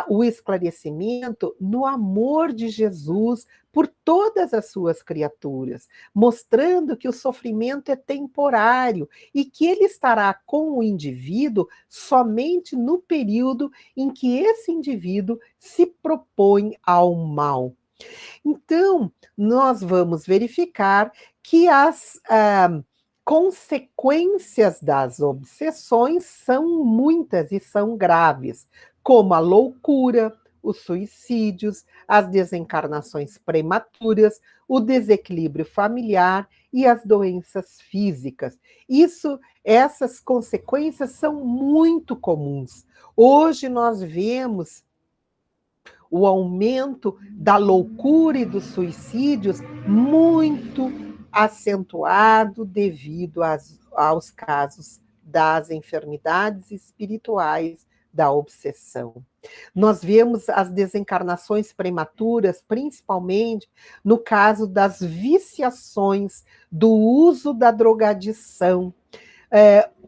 o esclarecimento no amor de Jesus por todas as suas criaturas, mostrando que o sofrimento é temporário e que ele estará com o indivíduo somente no período em que esse indivíduo se propõe ao mal. Então, nós vamos verificar que as consequências das obsessões são muitas e são graves, como a loucura, os suicídios, as desencarnações prematuras, o desequilíbrio familiar e as doenças físicas. Essas consequências são muito comuns. Hoje nós vemos o aumento da loucura e dos suicídios muito acentuado devido aos casos das enfermidades espirituais da obsessão. Nós vemos as desencarnações prematuras, principalmente no caso das viciações, do uso da drogadição,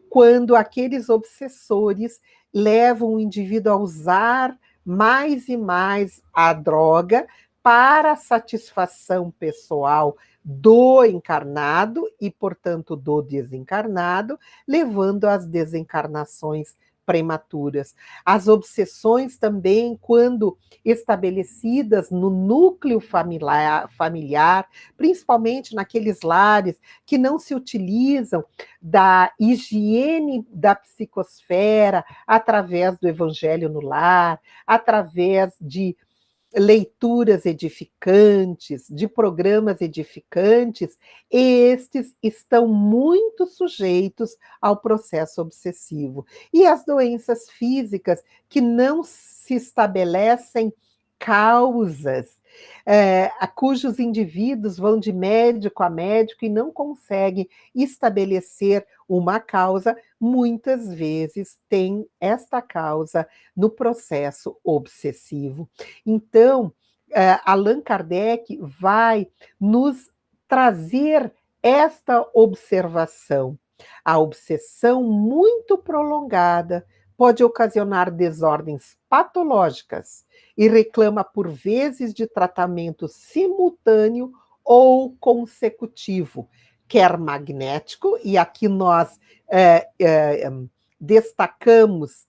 quando aqueles obsessores levam o indivíduo a usar mais e mais a droga para a satisfação pessoal do encarnado e, portanto, do desencarnado, levando às desencarnações prematuras. As obsessões também, quando estabelecidas no núcleo familiar, principalmente naqueles lares que não se utilizam da higiene da psicosfera através do evangelho no lar, através de leituras edificantes, de programas edificantes, estes estão muito sujeitos ao processo obsessivo. E as doenças físicas que não se estabelecem causas, cujos indivíduos vão de médico a médico e não conseguem estabelecer uma causa, muitas vezes tem esta causa no processo obsessivo. Então, Allan Kardec vai nos trazer esta observação. A obsessão muito prolongada pode ocasionar desordens patológicas e reclama, por vezes, de tratamento simultâneo ou consecutivo, quer magnético, e aqui nós destacamos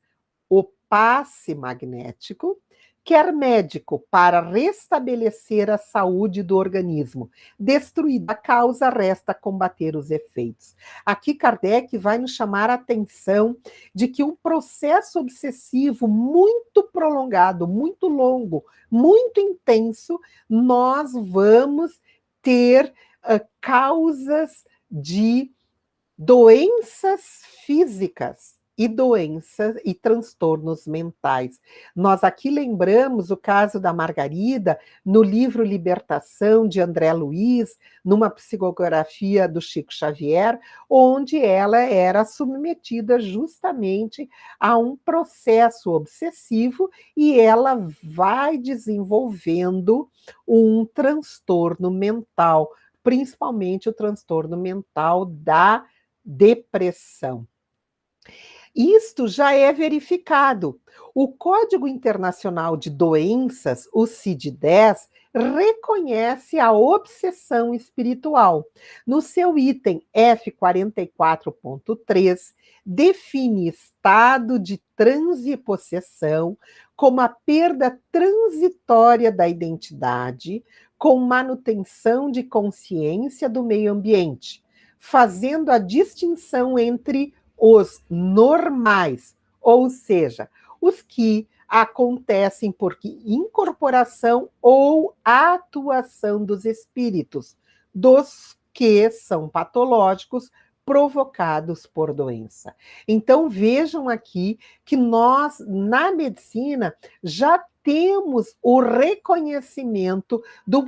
o passe magnético, quer médico, para restabelecer a saúde do organismo. Destruída a causa, resta combater os efeitos. Aqui Kardec vai nos chamar a atenção de que um processo obsessivo muito prolongado, muito longo, muito intenso, nós vamos ter causas de doenças físicas e doenças e transtornos mentais. Nós aqui lembramos o caso da Margarida, no livro Libertação, de André Luiz, numa psicografia do Chico Xavier, onde ela era submetida justamente a um processo obsessivo e ela vai desenvolvendo um transtorno mental, principalmente o transtorno mental da depressão. Isto já é verificado. O Código Internacional de Doenças, o CID-10, reconhece a obsessão espiritual. No seu item F44.3, define estado de transe e possessão como a perda transitória da identidade, com manutenção de consciência do meio ambiente, fazendo a distinção entre os normais, ou seja, os que acontecem por incorporação ou atuação dos espíritos, dos que são patológicos, provocados por doença. Então, vejam aqui que nós, na medicina, já temos o reconhecimento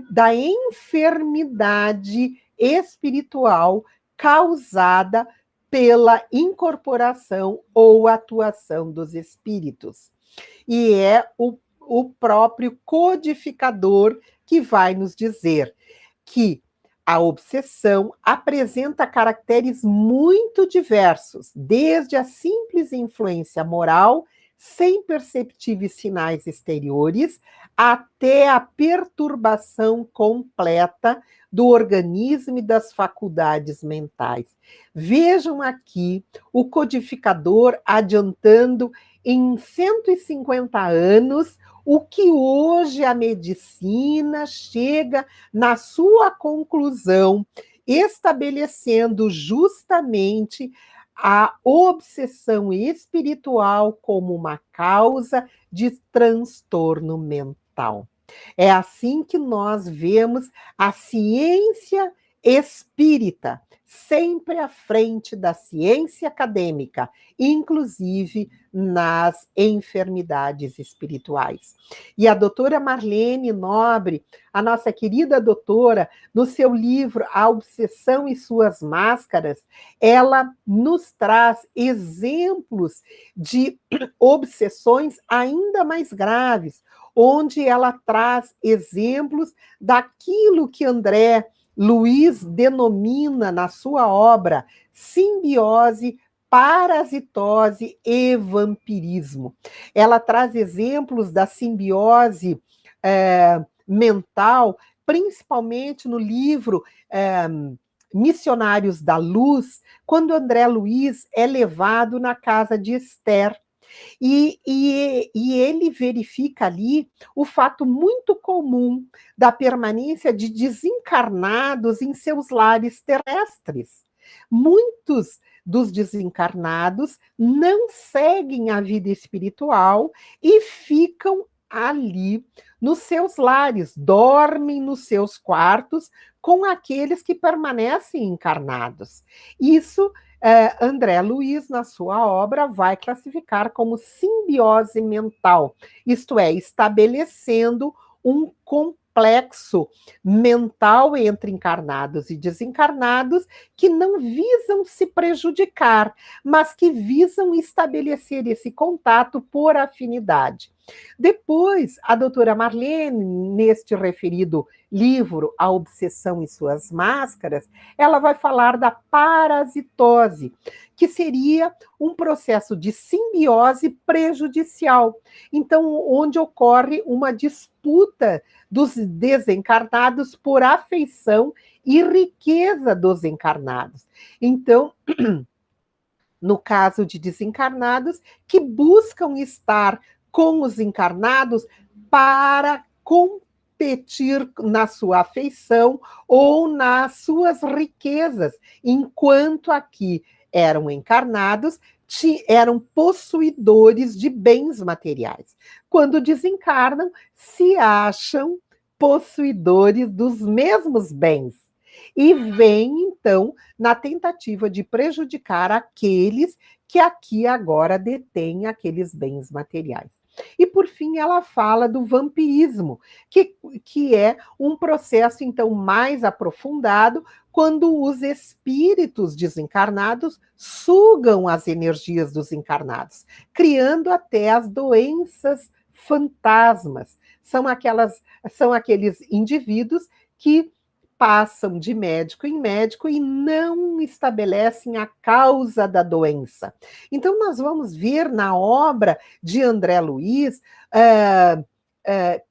da enfermidade espiritual causada pela incorporação ou atuação dos espíritos. E é o próprio codificador que vai nos dizer que a obsessão apresenta caracteres muito diversos, desde a simples influência moral, sem perceptíveis sinais exteriores, até a perturbação completa do organismo e das faculdades mentais. Vejam aqui o codificador adiantando em 150 anos o que hoje a medicina chega na sua conclusão, estabelecendo justamente a obsessão espiritual como uma causa de transtorno mental. É assim que nós vemos a ciência espírita sempre à frente da ciência acadêmica, inclusive nas enfermidades espirituais. E a doutora Marlene Nobre, a nossa querida doutora, no seu livro A Obsessão e Suas Máscaras, ela nos traz exemplos de obsessões ainda mais graves, onde ela traz exemplos daquilo que André Luiz denomina na sua obra simbiose, parasitose e vampirismo. Ela traz exemplos da simbiose mental, principalmente no livro Missionários da Luz, quando André Luiz é levado na casa de Esther. E ele verifica ali o fato muito comum da permanência de desencarnados em seus lares terrestres. Muitos dos desencarnados não seguem a vida espiritual e ficam ali nos seus lares, dormem nos seus quartos com aqueles que permanecem encarnados. Isso André Luiz, na sua obra, vai classificar como simbiose mental, isto é, estabelecendo um complexo mental entre encarnados e desencarnados que não visam se prejudicar, mas que visam estabelecer esse contato por afinidade. Depois, a doutora Marlene, neste referido livro, A Obsessão e Suas Máscaras, ela vai falar da parasitose, que seria um processo de simbiose prejudicial. Então, onde ocorre uma disputa dos desencarnados por afeição e riqueza dos encarnados. Então, no caso de desencarnados que buscam estar com os encarnados para competir na sua afeição ou nas suas riquezas, enquanto aqui eram encarnados, eram possuidores de bens materiais. Quando desencarnam, se acham possuidores dos mesmos bens. E vêm, então, na tentativa de prejudicar aqueles que aqui agora detêm aqueles bens materiais. E, por fim, ela fala do vampirismo, que é um processo, então, mais aprofundado, quando os espíritos desencarnados sugam as energias dos encarnados, criando até as doenças fantasmas. São aqueles indivíduos que passam de médico em médico e não estabelecem a causa da doença. Então, nós vamos ver na obra de André Luiz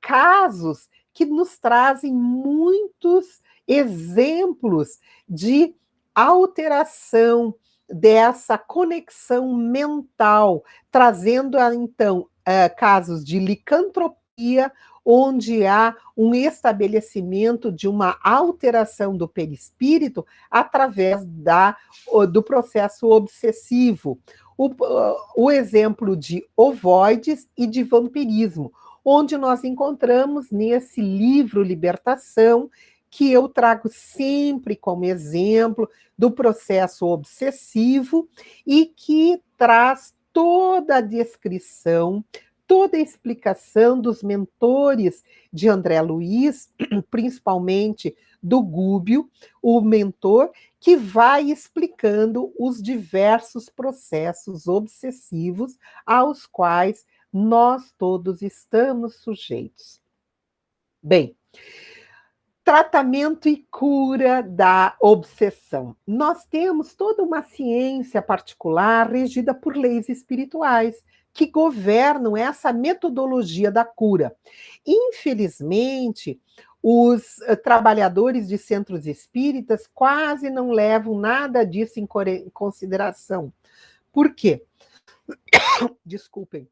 casos que nos trazem muitos exemplos de alteração dessa conexão mental, trazendo, então, casos de licantropia, onde há um estabelecimento de uma alteração do perispírito através do processo obsessivo. O exemplo de ovoides e de vampirismo, onde nós encontramos nesse livro Libertação, que eu trago sempre como exemplo do processo obsessivo e que traz toda a descrição, toda a explicação dos mentores de André Luiz, principalmente do Gúbio, o mentor, que vai explicando os diversos processos obsessivos aos quais nós todos estamos sujeitos. Bem, tratamento e cura da obsessão. Nós temos toda uma ciência particular regida por leis espirituais que governam essa metodologia da cura. Infelizmente, os trabalhadores de centros espíritas quase não levam nada disso em consideração. Por quê? Desculpem.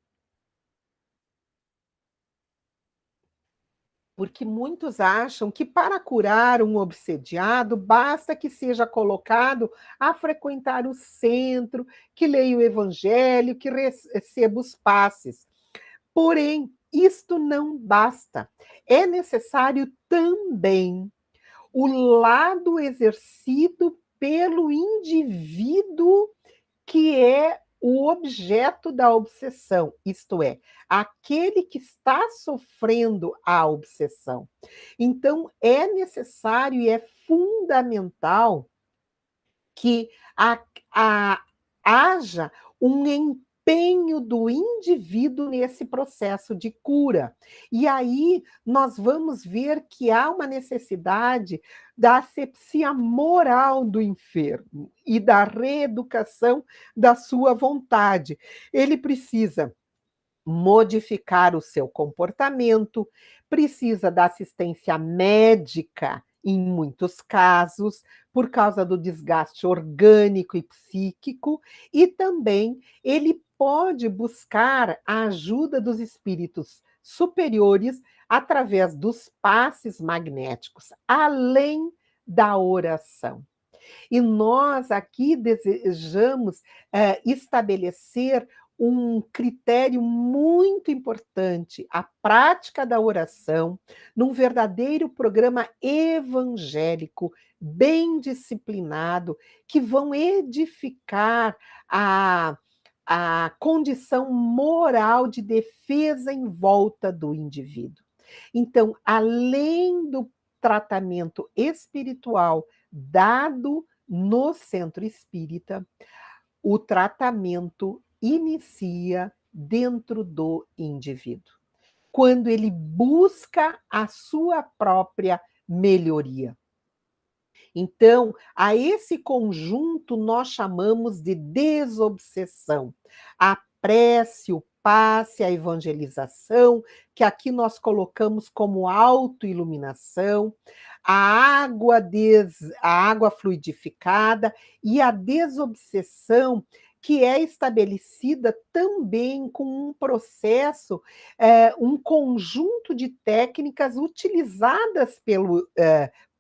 Porque muitos acham que para curar um obsediado, basta que seja colocado a frequentar o centro, que leia o evangelho, que receba os passes. Porém, isto não basta. É necessário também o lado exercido pelo indivíduo que é o objeto da obsessão, isto é, aquele que está sofrendo a obsessão. Então, é necessário e é fundamental que haja um empenho do indivíduo nesse processo de cura. E aí nós vamos ver que há uma necessidade da asepsia moral do enfermo e da reeducação da sua vontade. Ele precisa modificar o seu comportamento, precisa da assistência médica em muitos casos, por causa do desgaste orgânico e psíquico, e também ele pode buscar a ajuda dos espíritos superiores através dos passes magnéticos, além da oração. E nós aqui desejamos estabelecer um critério muito importante, a prática da oração, num verdadeiro programa evangélico, bem disciplinado, que vão edificar a, a condição moral de defesa em volta do indivíduo. Então, além do tratamento espiritual dado no centro espírita, o tratamento inicia dentro do indivíduo, quando ele busca a sua própria melhoria. Então, a esse conjunto nós chamamos de desobsessão. A prece, o passe, a evangelização, que aqui nós colocamos como autoiluminação, a água fluidificada e a desobsessão, que é estabelecida também com um processo, um conjunto de técnicas utilizadas pelo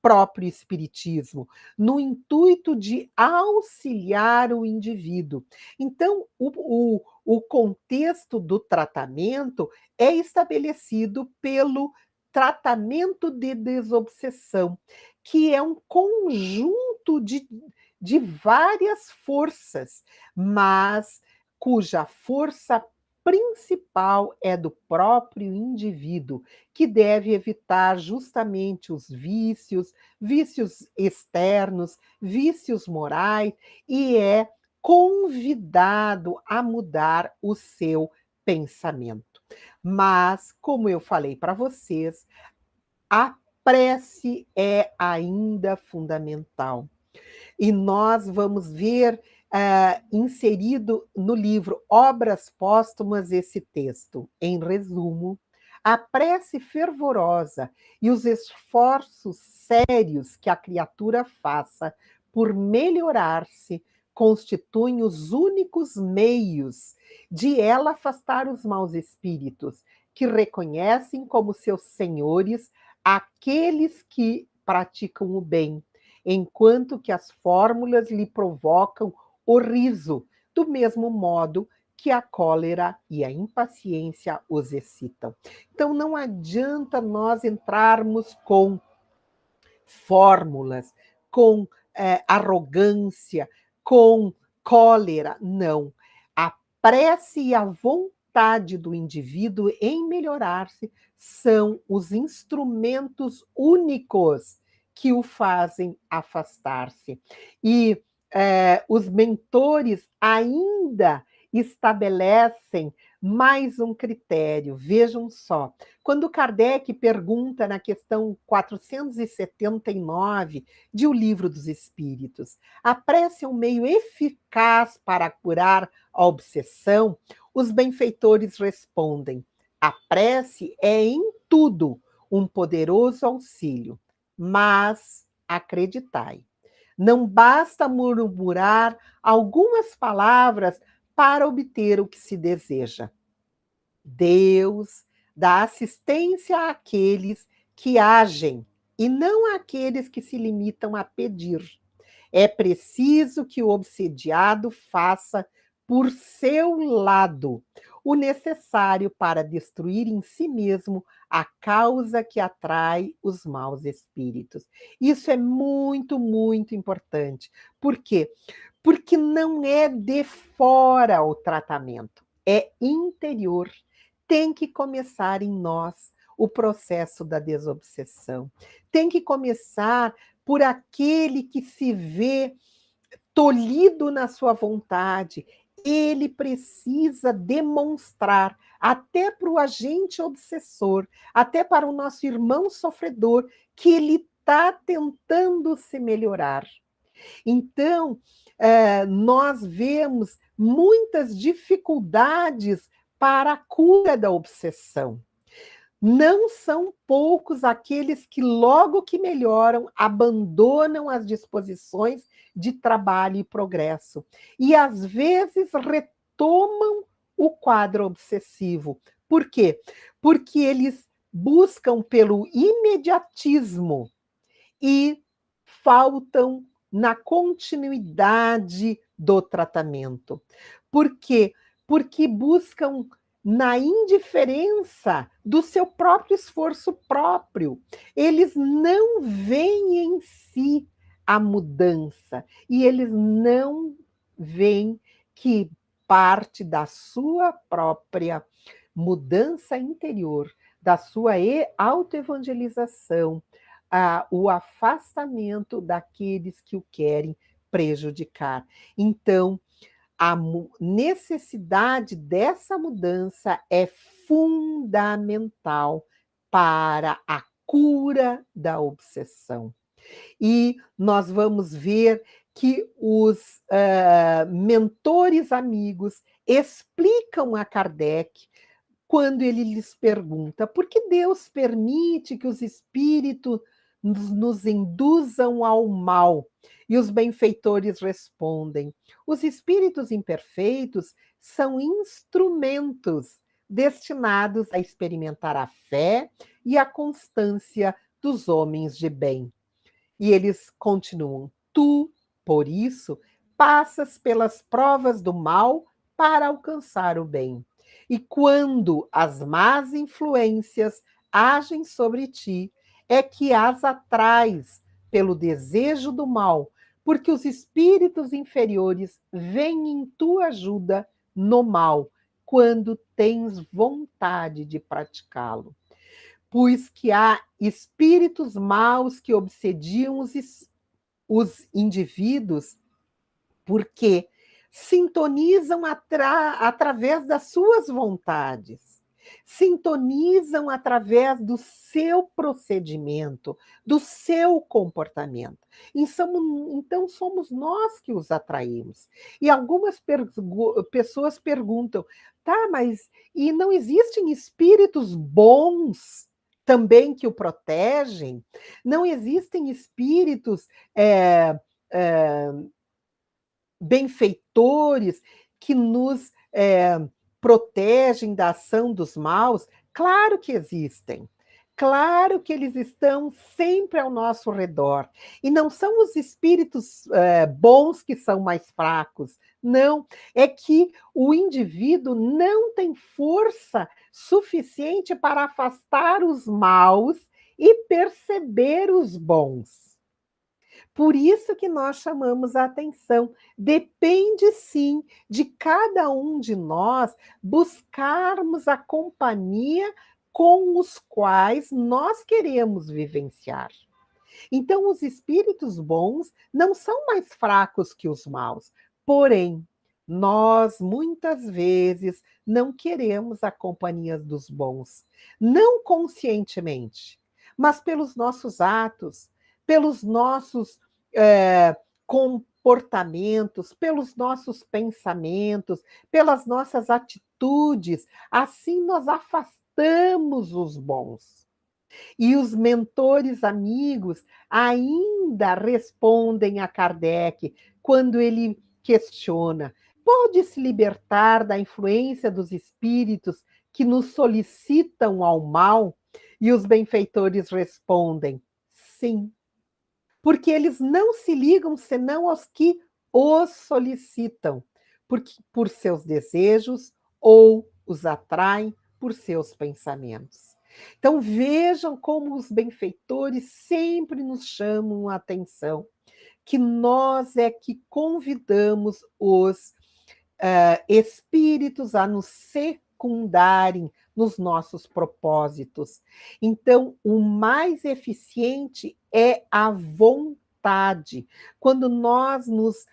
próprio espiritismo, no intuito de auxiliar o indivíduo. Então, o contexto do tratamento é estabelecido pelo tratamento de desobsessão, que é um conjunto de várias forças, mas cuja força principal é do próprio indivíduo, que deve evitar justamente os vícios, vícios externos, vícios morais, e é convidado a mudar o seu pensamento. Mas, como eu falei para vocês, a prece é ainda fundamental. E nós vamos ver inserido no livro Obras Póstumas esse texto. Em resumo, a prece fervorosa e os esforços sérios que a criatura faça por melhorar-se constituem os únicos meios de ela afastar os maus espíritos, que reconhecem como seus senhores aqueles que praticam o bem, enquanto que as fórmulas lhe provocam o riso, do mesmo modo que a cólera e a impaciência os excitam. Então, não adianta nós entrarmos com fórmulas, com arrogância, com cólera. Não. A prece e a vontade do indivíduo em melhorar-se são os instrumentos únicos que o fazem afastar-se. E os mentores ainda estabelecem mais um critério. Vejam só, quando Kardec pergunta na questão 479 de O Livro dos Espíritos, a prece é um meio eficaz para curar a obsessão? Os benfeitores respondem: a prece é em tudo um poderoso auxílio, mas acreditai, não basta murmurar algumas palavras para obter o que se deseja. Deus dá assistência àqueles que agem e não àqueles que se limitam a pedir. É preciso que o obsediado faça por seu lado o necessário para destruir em si mesmo a causa que atrai os maus espíritos. Isso é muito, muito importante. Por quê? Porque não é de fora o tratamento, é interior. Tem que começar em nós o processo da desobsessão. Tem que começar por aquele que se vê tolhido na sua vontade. Ele precisa demonstrar, até para o agente obsessor, até para o nosso irmão sofredor, que ele está tentando se melhorar. Então, nós vemos muitas dificuldades para a cura da obsessão. Não são poucos aqueles que, logo que melhoram, abandonam as disposições de trabalho e progresso. E, às vezes, retomam o quadro obsessivo. Por quê? Porque eles buscam pelo imediatismo e faltam na continuidade do tratamento. Por quê? Porque buscam na indiferença do seu próprio esforço próprio. Eles não veem em si a mudança e eles não veem que parte da sua própria mudança interior, da sua autoevangelização, o afastamento daqueles que o querem prejudicar. Então, a necessidade dessa mudança é fundamental para a cura da obsessão. E nós vamos ver que os mentores amigos explicam a Kardec quando ele lhes pergunta por que Deus permite que os espíritos nos induzam ao mal. E os benfeitores respondem: os espíritos imperfeitos são instrumentos destinados a experimentar a fé e a constância dos homens de bem. E eles continuam: tu, por isso, passas pelas provas do mal para alcançar o bem. E quando as más influências agem sobre ti, é que as atrais pelo desejo do mal, porque os espíritos inferiores vêm em tua ajuda no mal, quando tens vontade de praticá-lo. Pois que há espíritos maus que obsediam os indivíduos porque sintonizam através das suas vontades, sintonizam através do seu procedimento, do seu comportamento. Então, somos nós que os atraímos. E algumas pessoas perguntam, tá, mas e não existem espíritos bons também que o protegem? Não existem espíritos é, benfeitores que nos protegem da ação dos maus? Claro que existem. Claro que eles estão sempre ao nosso redor. E não são os espíritos bons que são mais fracos. Não. É que o indivíduo não tem força suficiente para afastar os maus e perceber os bons. Por isso que nós chamamos a atenção. Depende sim de cada um de nós buscarmos a companhia com os quais nós queremos vivenciar. Então, os espíritos bons não são mais fracos que os maus, porém, nós muitas vezes não queremos a companhia dos bons, não conscientemente, mas pelos nossos atos, pelos nossos comportamentos, pelos nossos pensamentos, pelas nossas atitudes. Assim nós afastamos os bons. E os mentores amigos ainda respondem a Kardec quando ele questiona: pode se libertar da influência dos espíritos que nos solicitam ao mal? E os benfeitores respondem: sim, porque eles não se ligam senão aos que os solicitam, por seus desejos ou os atraem por seus pensamentos. Então vejam como os benfeitores sempre nos chamam a atenção, que nós é que convidamos os espíritos a nos secundarem nos nossos propósitos. Então, o mais eficiente é a vontade. Quando nós nos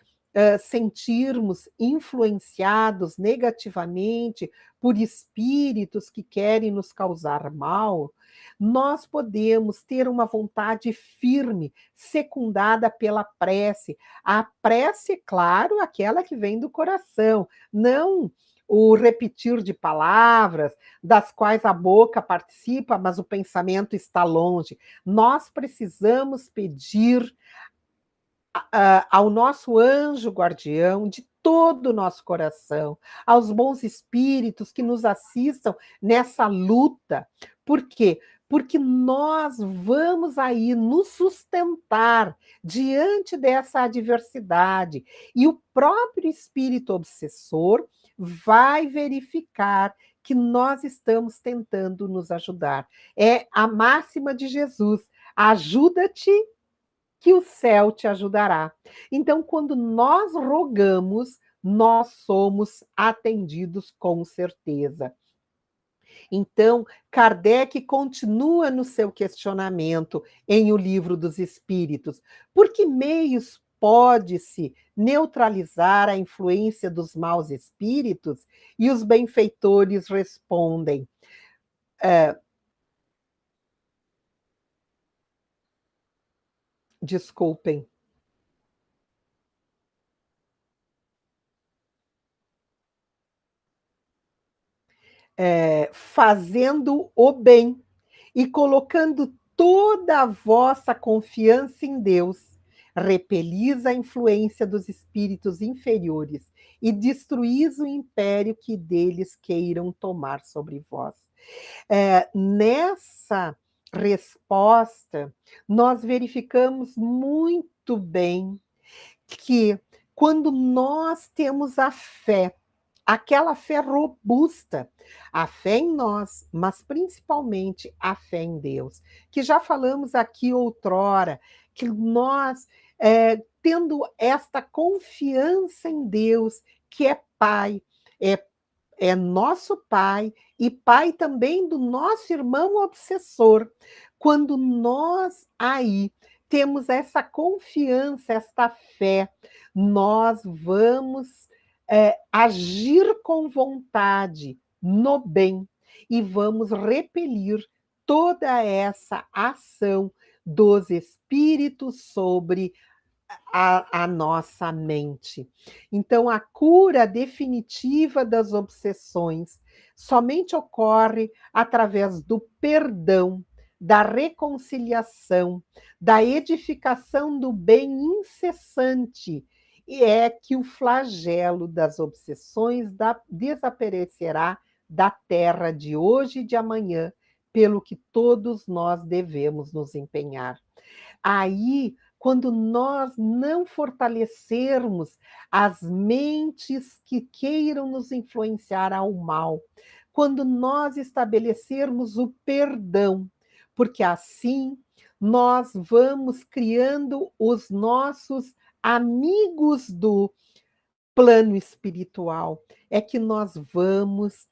sentirmos influenciados negativamente por espíritos que querem nos causar mal, nós podemos ter uma vontade firme, secundada pela prece. A prece, claro, aquela que vem do coração, não o repetir de palavras, das quais a boca participa, mas o pensamento está longe. Nós precisamos pedir ao nosso anjo guardião de todo o nosso coração, aos bons espíritos que nos assistam nessa luta. Por quê? Porque nós vamos aí nos sustentar diante dessa adversidade e o próprio espírito obsessor vai verificar que nós estamos tentando nos ajudar. É a máxima de Jesus: ajuda-te que o céu te ajudará. Então, quando nós rogamos, nós somos atendidos com certeza. Então, Kardec continua no seu questionamento em O Livro dos Espíritos. Por que meios pode-se neutralizar a influência dos maus espíritos? E os benfeitores respondem: desculpem, fazendo o bem e colocando toda a vossa confiança em Deus, repelis a influência dos espíritos inferiores e destruís o império que deles queiram tomar sobre vós. Nessa resposta, nós verificamos muito bem que quando nós temos a fé, aquela fé robusta, a fé em nós, mas principalmente a fé em Deus, que já falamos aqui outrora, que nós, tendo esta confiança em Deus, que é Pai, é nosso Pai e Pai também do nosso irmão obsessor. Quando nós aí temos essa confiança, esta fé, nós vamos agir com vontade no bem e vamos repelir toda essa ação dos espíritos sobre a nossa mente. Então, a cura definitiva das obsessões somente ocorre através do perdão, da reconciliação, da edificação do bem incessante, e é que o flagelo das obsessões desaparecerá da terra de hoje e de amanhã, pelo que todos nós devemos nos empenhar. Aí, quando nós não fortalecermos as mentes que queiram nos influenciar ao mal, quando nós estabelecermos o perdão, porque assim nós vamos criando os nossos amigos do plano espiritual, é que nós vamos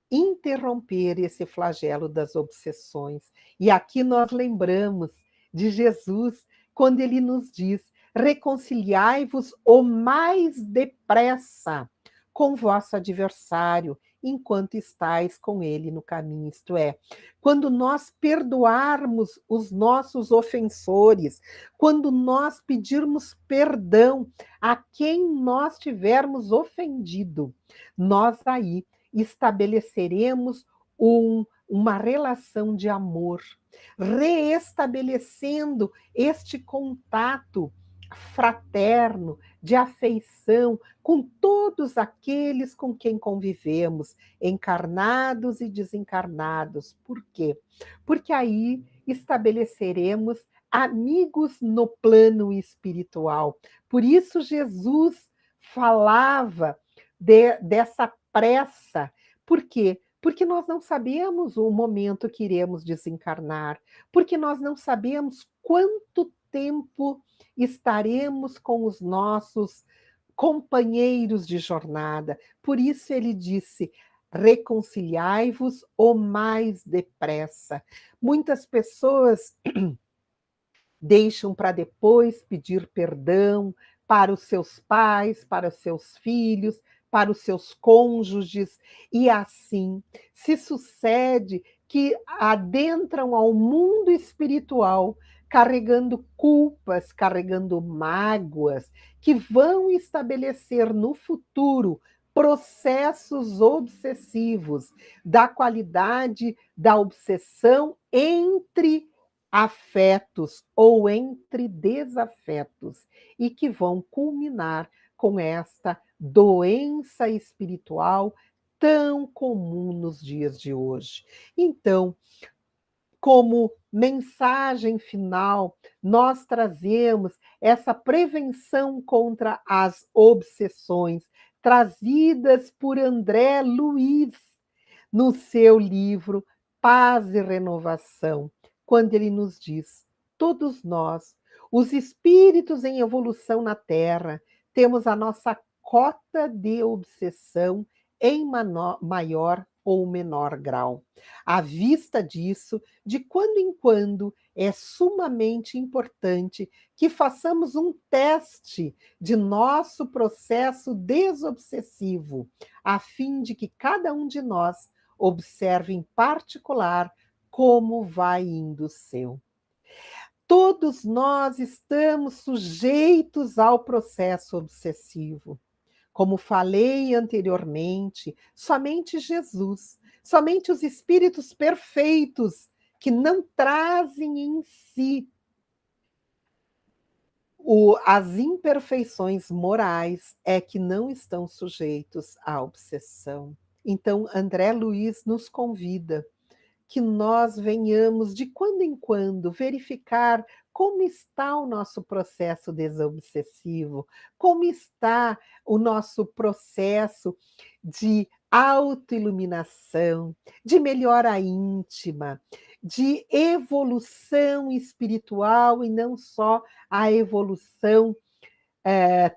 interromper esse flagelo das obsessões. E aqui nós lembramos de Jesus, quando ele nos diz: reconciliai-vos o mais depressa com vosso adversário, enquanto estáis com ele no caminho, isto é, quando nós perdoarmos os nossos ofensores, quando nós pedirmos perdão a quem nós tivermos ofendido, nós aí estabeleceremos uma relação de amor, reestabelecendo este contato fraterno, de afeição com todos aqueles com quem convivemos, encarnados e desencarnados. Por quê? Porque aí estabeleceremos amigos no plano espiritual. Por isso, Jesus falava dessa pressa. Por quê? Porque nós não sabemos o momento que iremos desencarnar, porque nós não sabemos quanto tempo estaremos com os nossos companheiros de jornada. Por isso ele disse: reconciliai-vos o mais depressa. Muitas pessoas deixam para depois pedir perdão para os seus pais, para os seus filhos, para os seus cônjuges, e assim se sucede que adentram ao mundo espiritual carregando culpas, carregando mágoas, que vão estabelecer no futuro processos obsessivos, da qualidade da obsessão entre afetos ou entre desafetos, e que vão culminar com esta doença espiritual tão comum nos dias de hoje. Então, como mensagem final, nós trazemos essa prevenção contra as obsessões, trazidas por André Luiz no seu livro Paz e Renovação, quando ele nos diz: todos nós, os espíritos em evolução na Terra, temos a nossa cota de obsessão em maior ou menor grau. À vista disso, de quando em quando é sumamente importante que façamos um teste de nosso processo desobsessivo, a fim de que cada um de nós observe em particular como vai indo o seu. Todos nós estamos sujeitos ao processo obsessivo. Como falei anteriormente, somente Jesus, somente os espíritos perfeitos que não trazem em si as imperfeições morais é que não estão sujeitos à obsessão. Então, André Luiz nos convida que nós venhamos, de quando em quando, verificar como está o nosso processo desobsessivo, como está o nosso processo de autoiluminação, de melhora íntima, de evolução espiritual e não só a evolução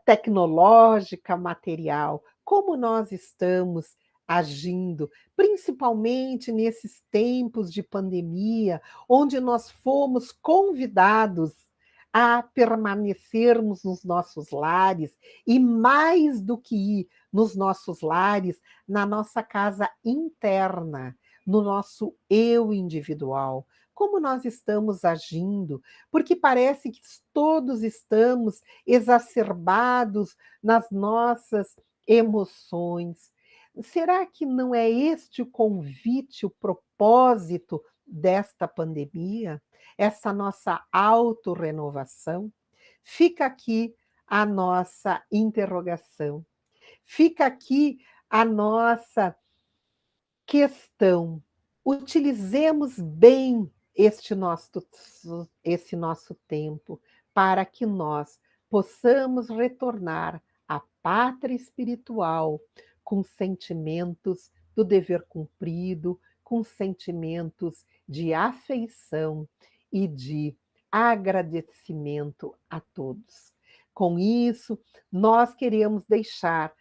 tecnológica, material, como nós estamos agindo, principalmente nesses tempos de pandemia, onde nós fomos convidados a permanecermos nos nossos lares e, mais do que ir nos nossos lares, na nossa casa interna, no nosso eu individual. Como nós estamos agindo, porque parece que todos estamos exacerbados nas nossas emoções. Será que não é este o convite, o propósito desta pandemia? Essa nossa autorrenovação? Fica aqui a nossa interrogação. Fica aqui a nossa questão. Utilizemos bem esse nosso tempo para que nós possamos retornar à pátria espiritual com sentimentos do dever cumprido, com sentimentos de afeição e de agradecimento a todos. Com isso, nós queremos deixar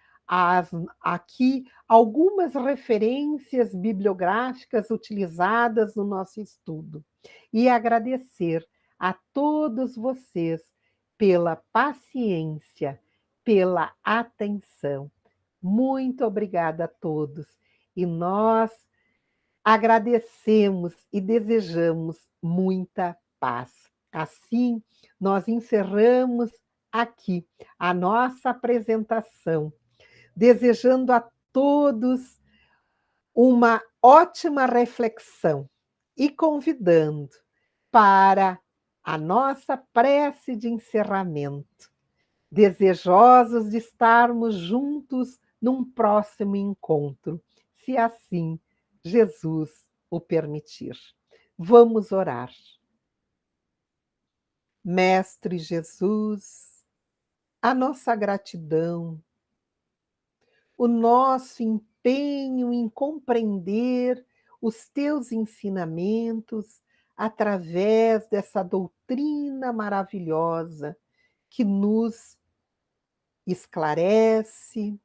aqui algumas referências bibliográficas utilizadas no nosso estudo e agradecer a todos vocês pela paciência, pela atenção. Muito obrigada a todos. E nós agradecemos e desejamos muita paz. Assim, nós encerramos aqui a nossa apresentação, desejando a todos uma ótima reflexão e convidando para a nossa prece de encerramento, desejosos de estarmos juntos num próximo encontro, se assim Jesus o permitir. Vamos orar. Mestre Jesus, a nossa gratidão, o nosso empenho em compreender os teus ensinamentos através dessa doutrina maravilhosa que nos esclarece,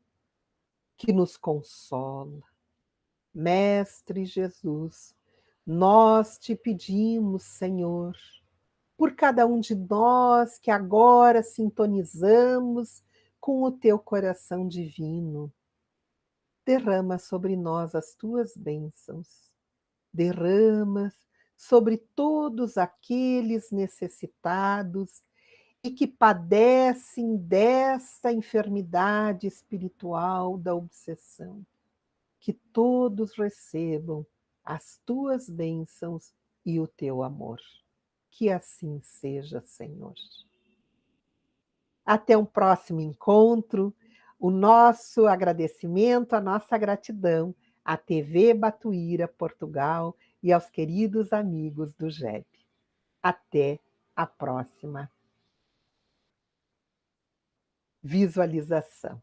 que nos consola. Mestre Jesus, nós te pedimos, Senhor, por cada um de nós que agora sintonizamos com o teu coração divino. Derrama sobre nós as tuas bênçãos, derrama sobre todos aqueles necessitados e que padecem desta enfermidade espiritual da obsessão. Que todos recebam as tuas bênçãos e o teu amor. Que assim seja, Senhor. Até um próximo encontro. O nosso agradecimento, a nossa gratidão à TV Batuíra Portugal e aos queridos amigos do GEB. Até a próxima visualização.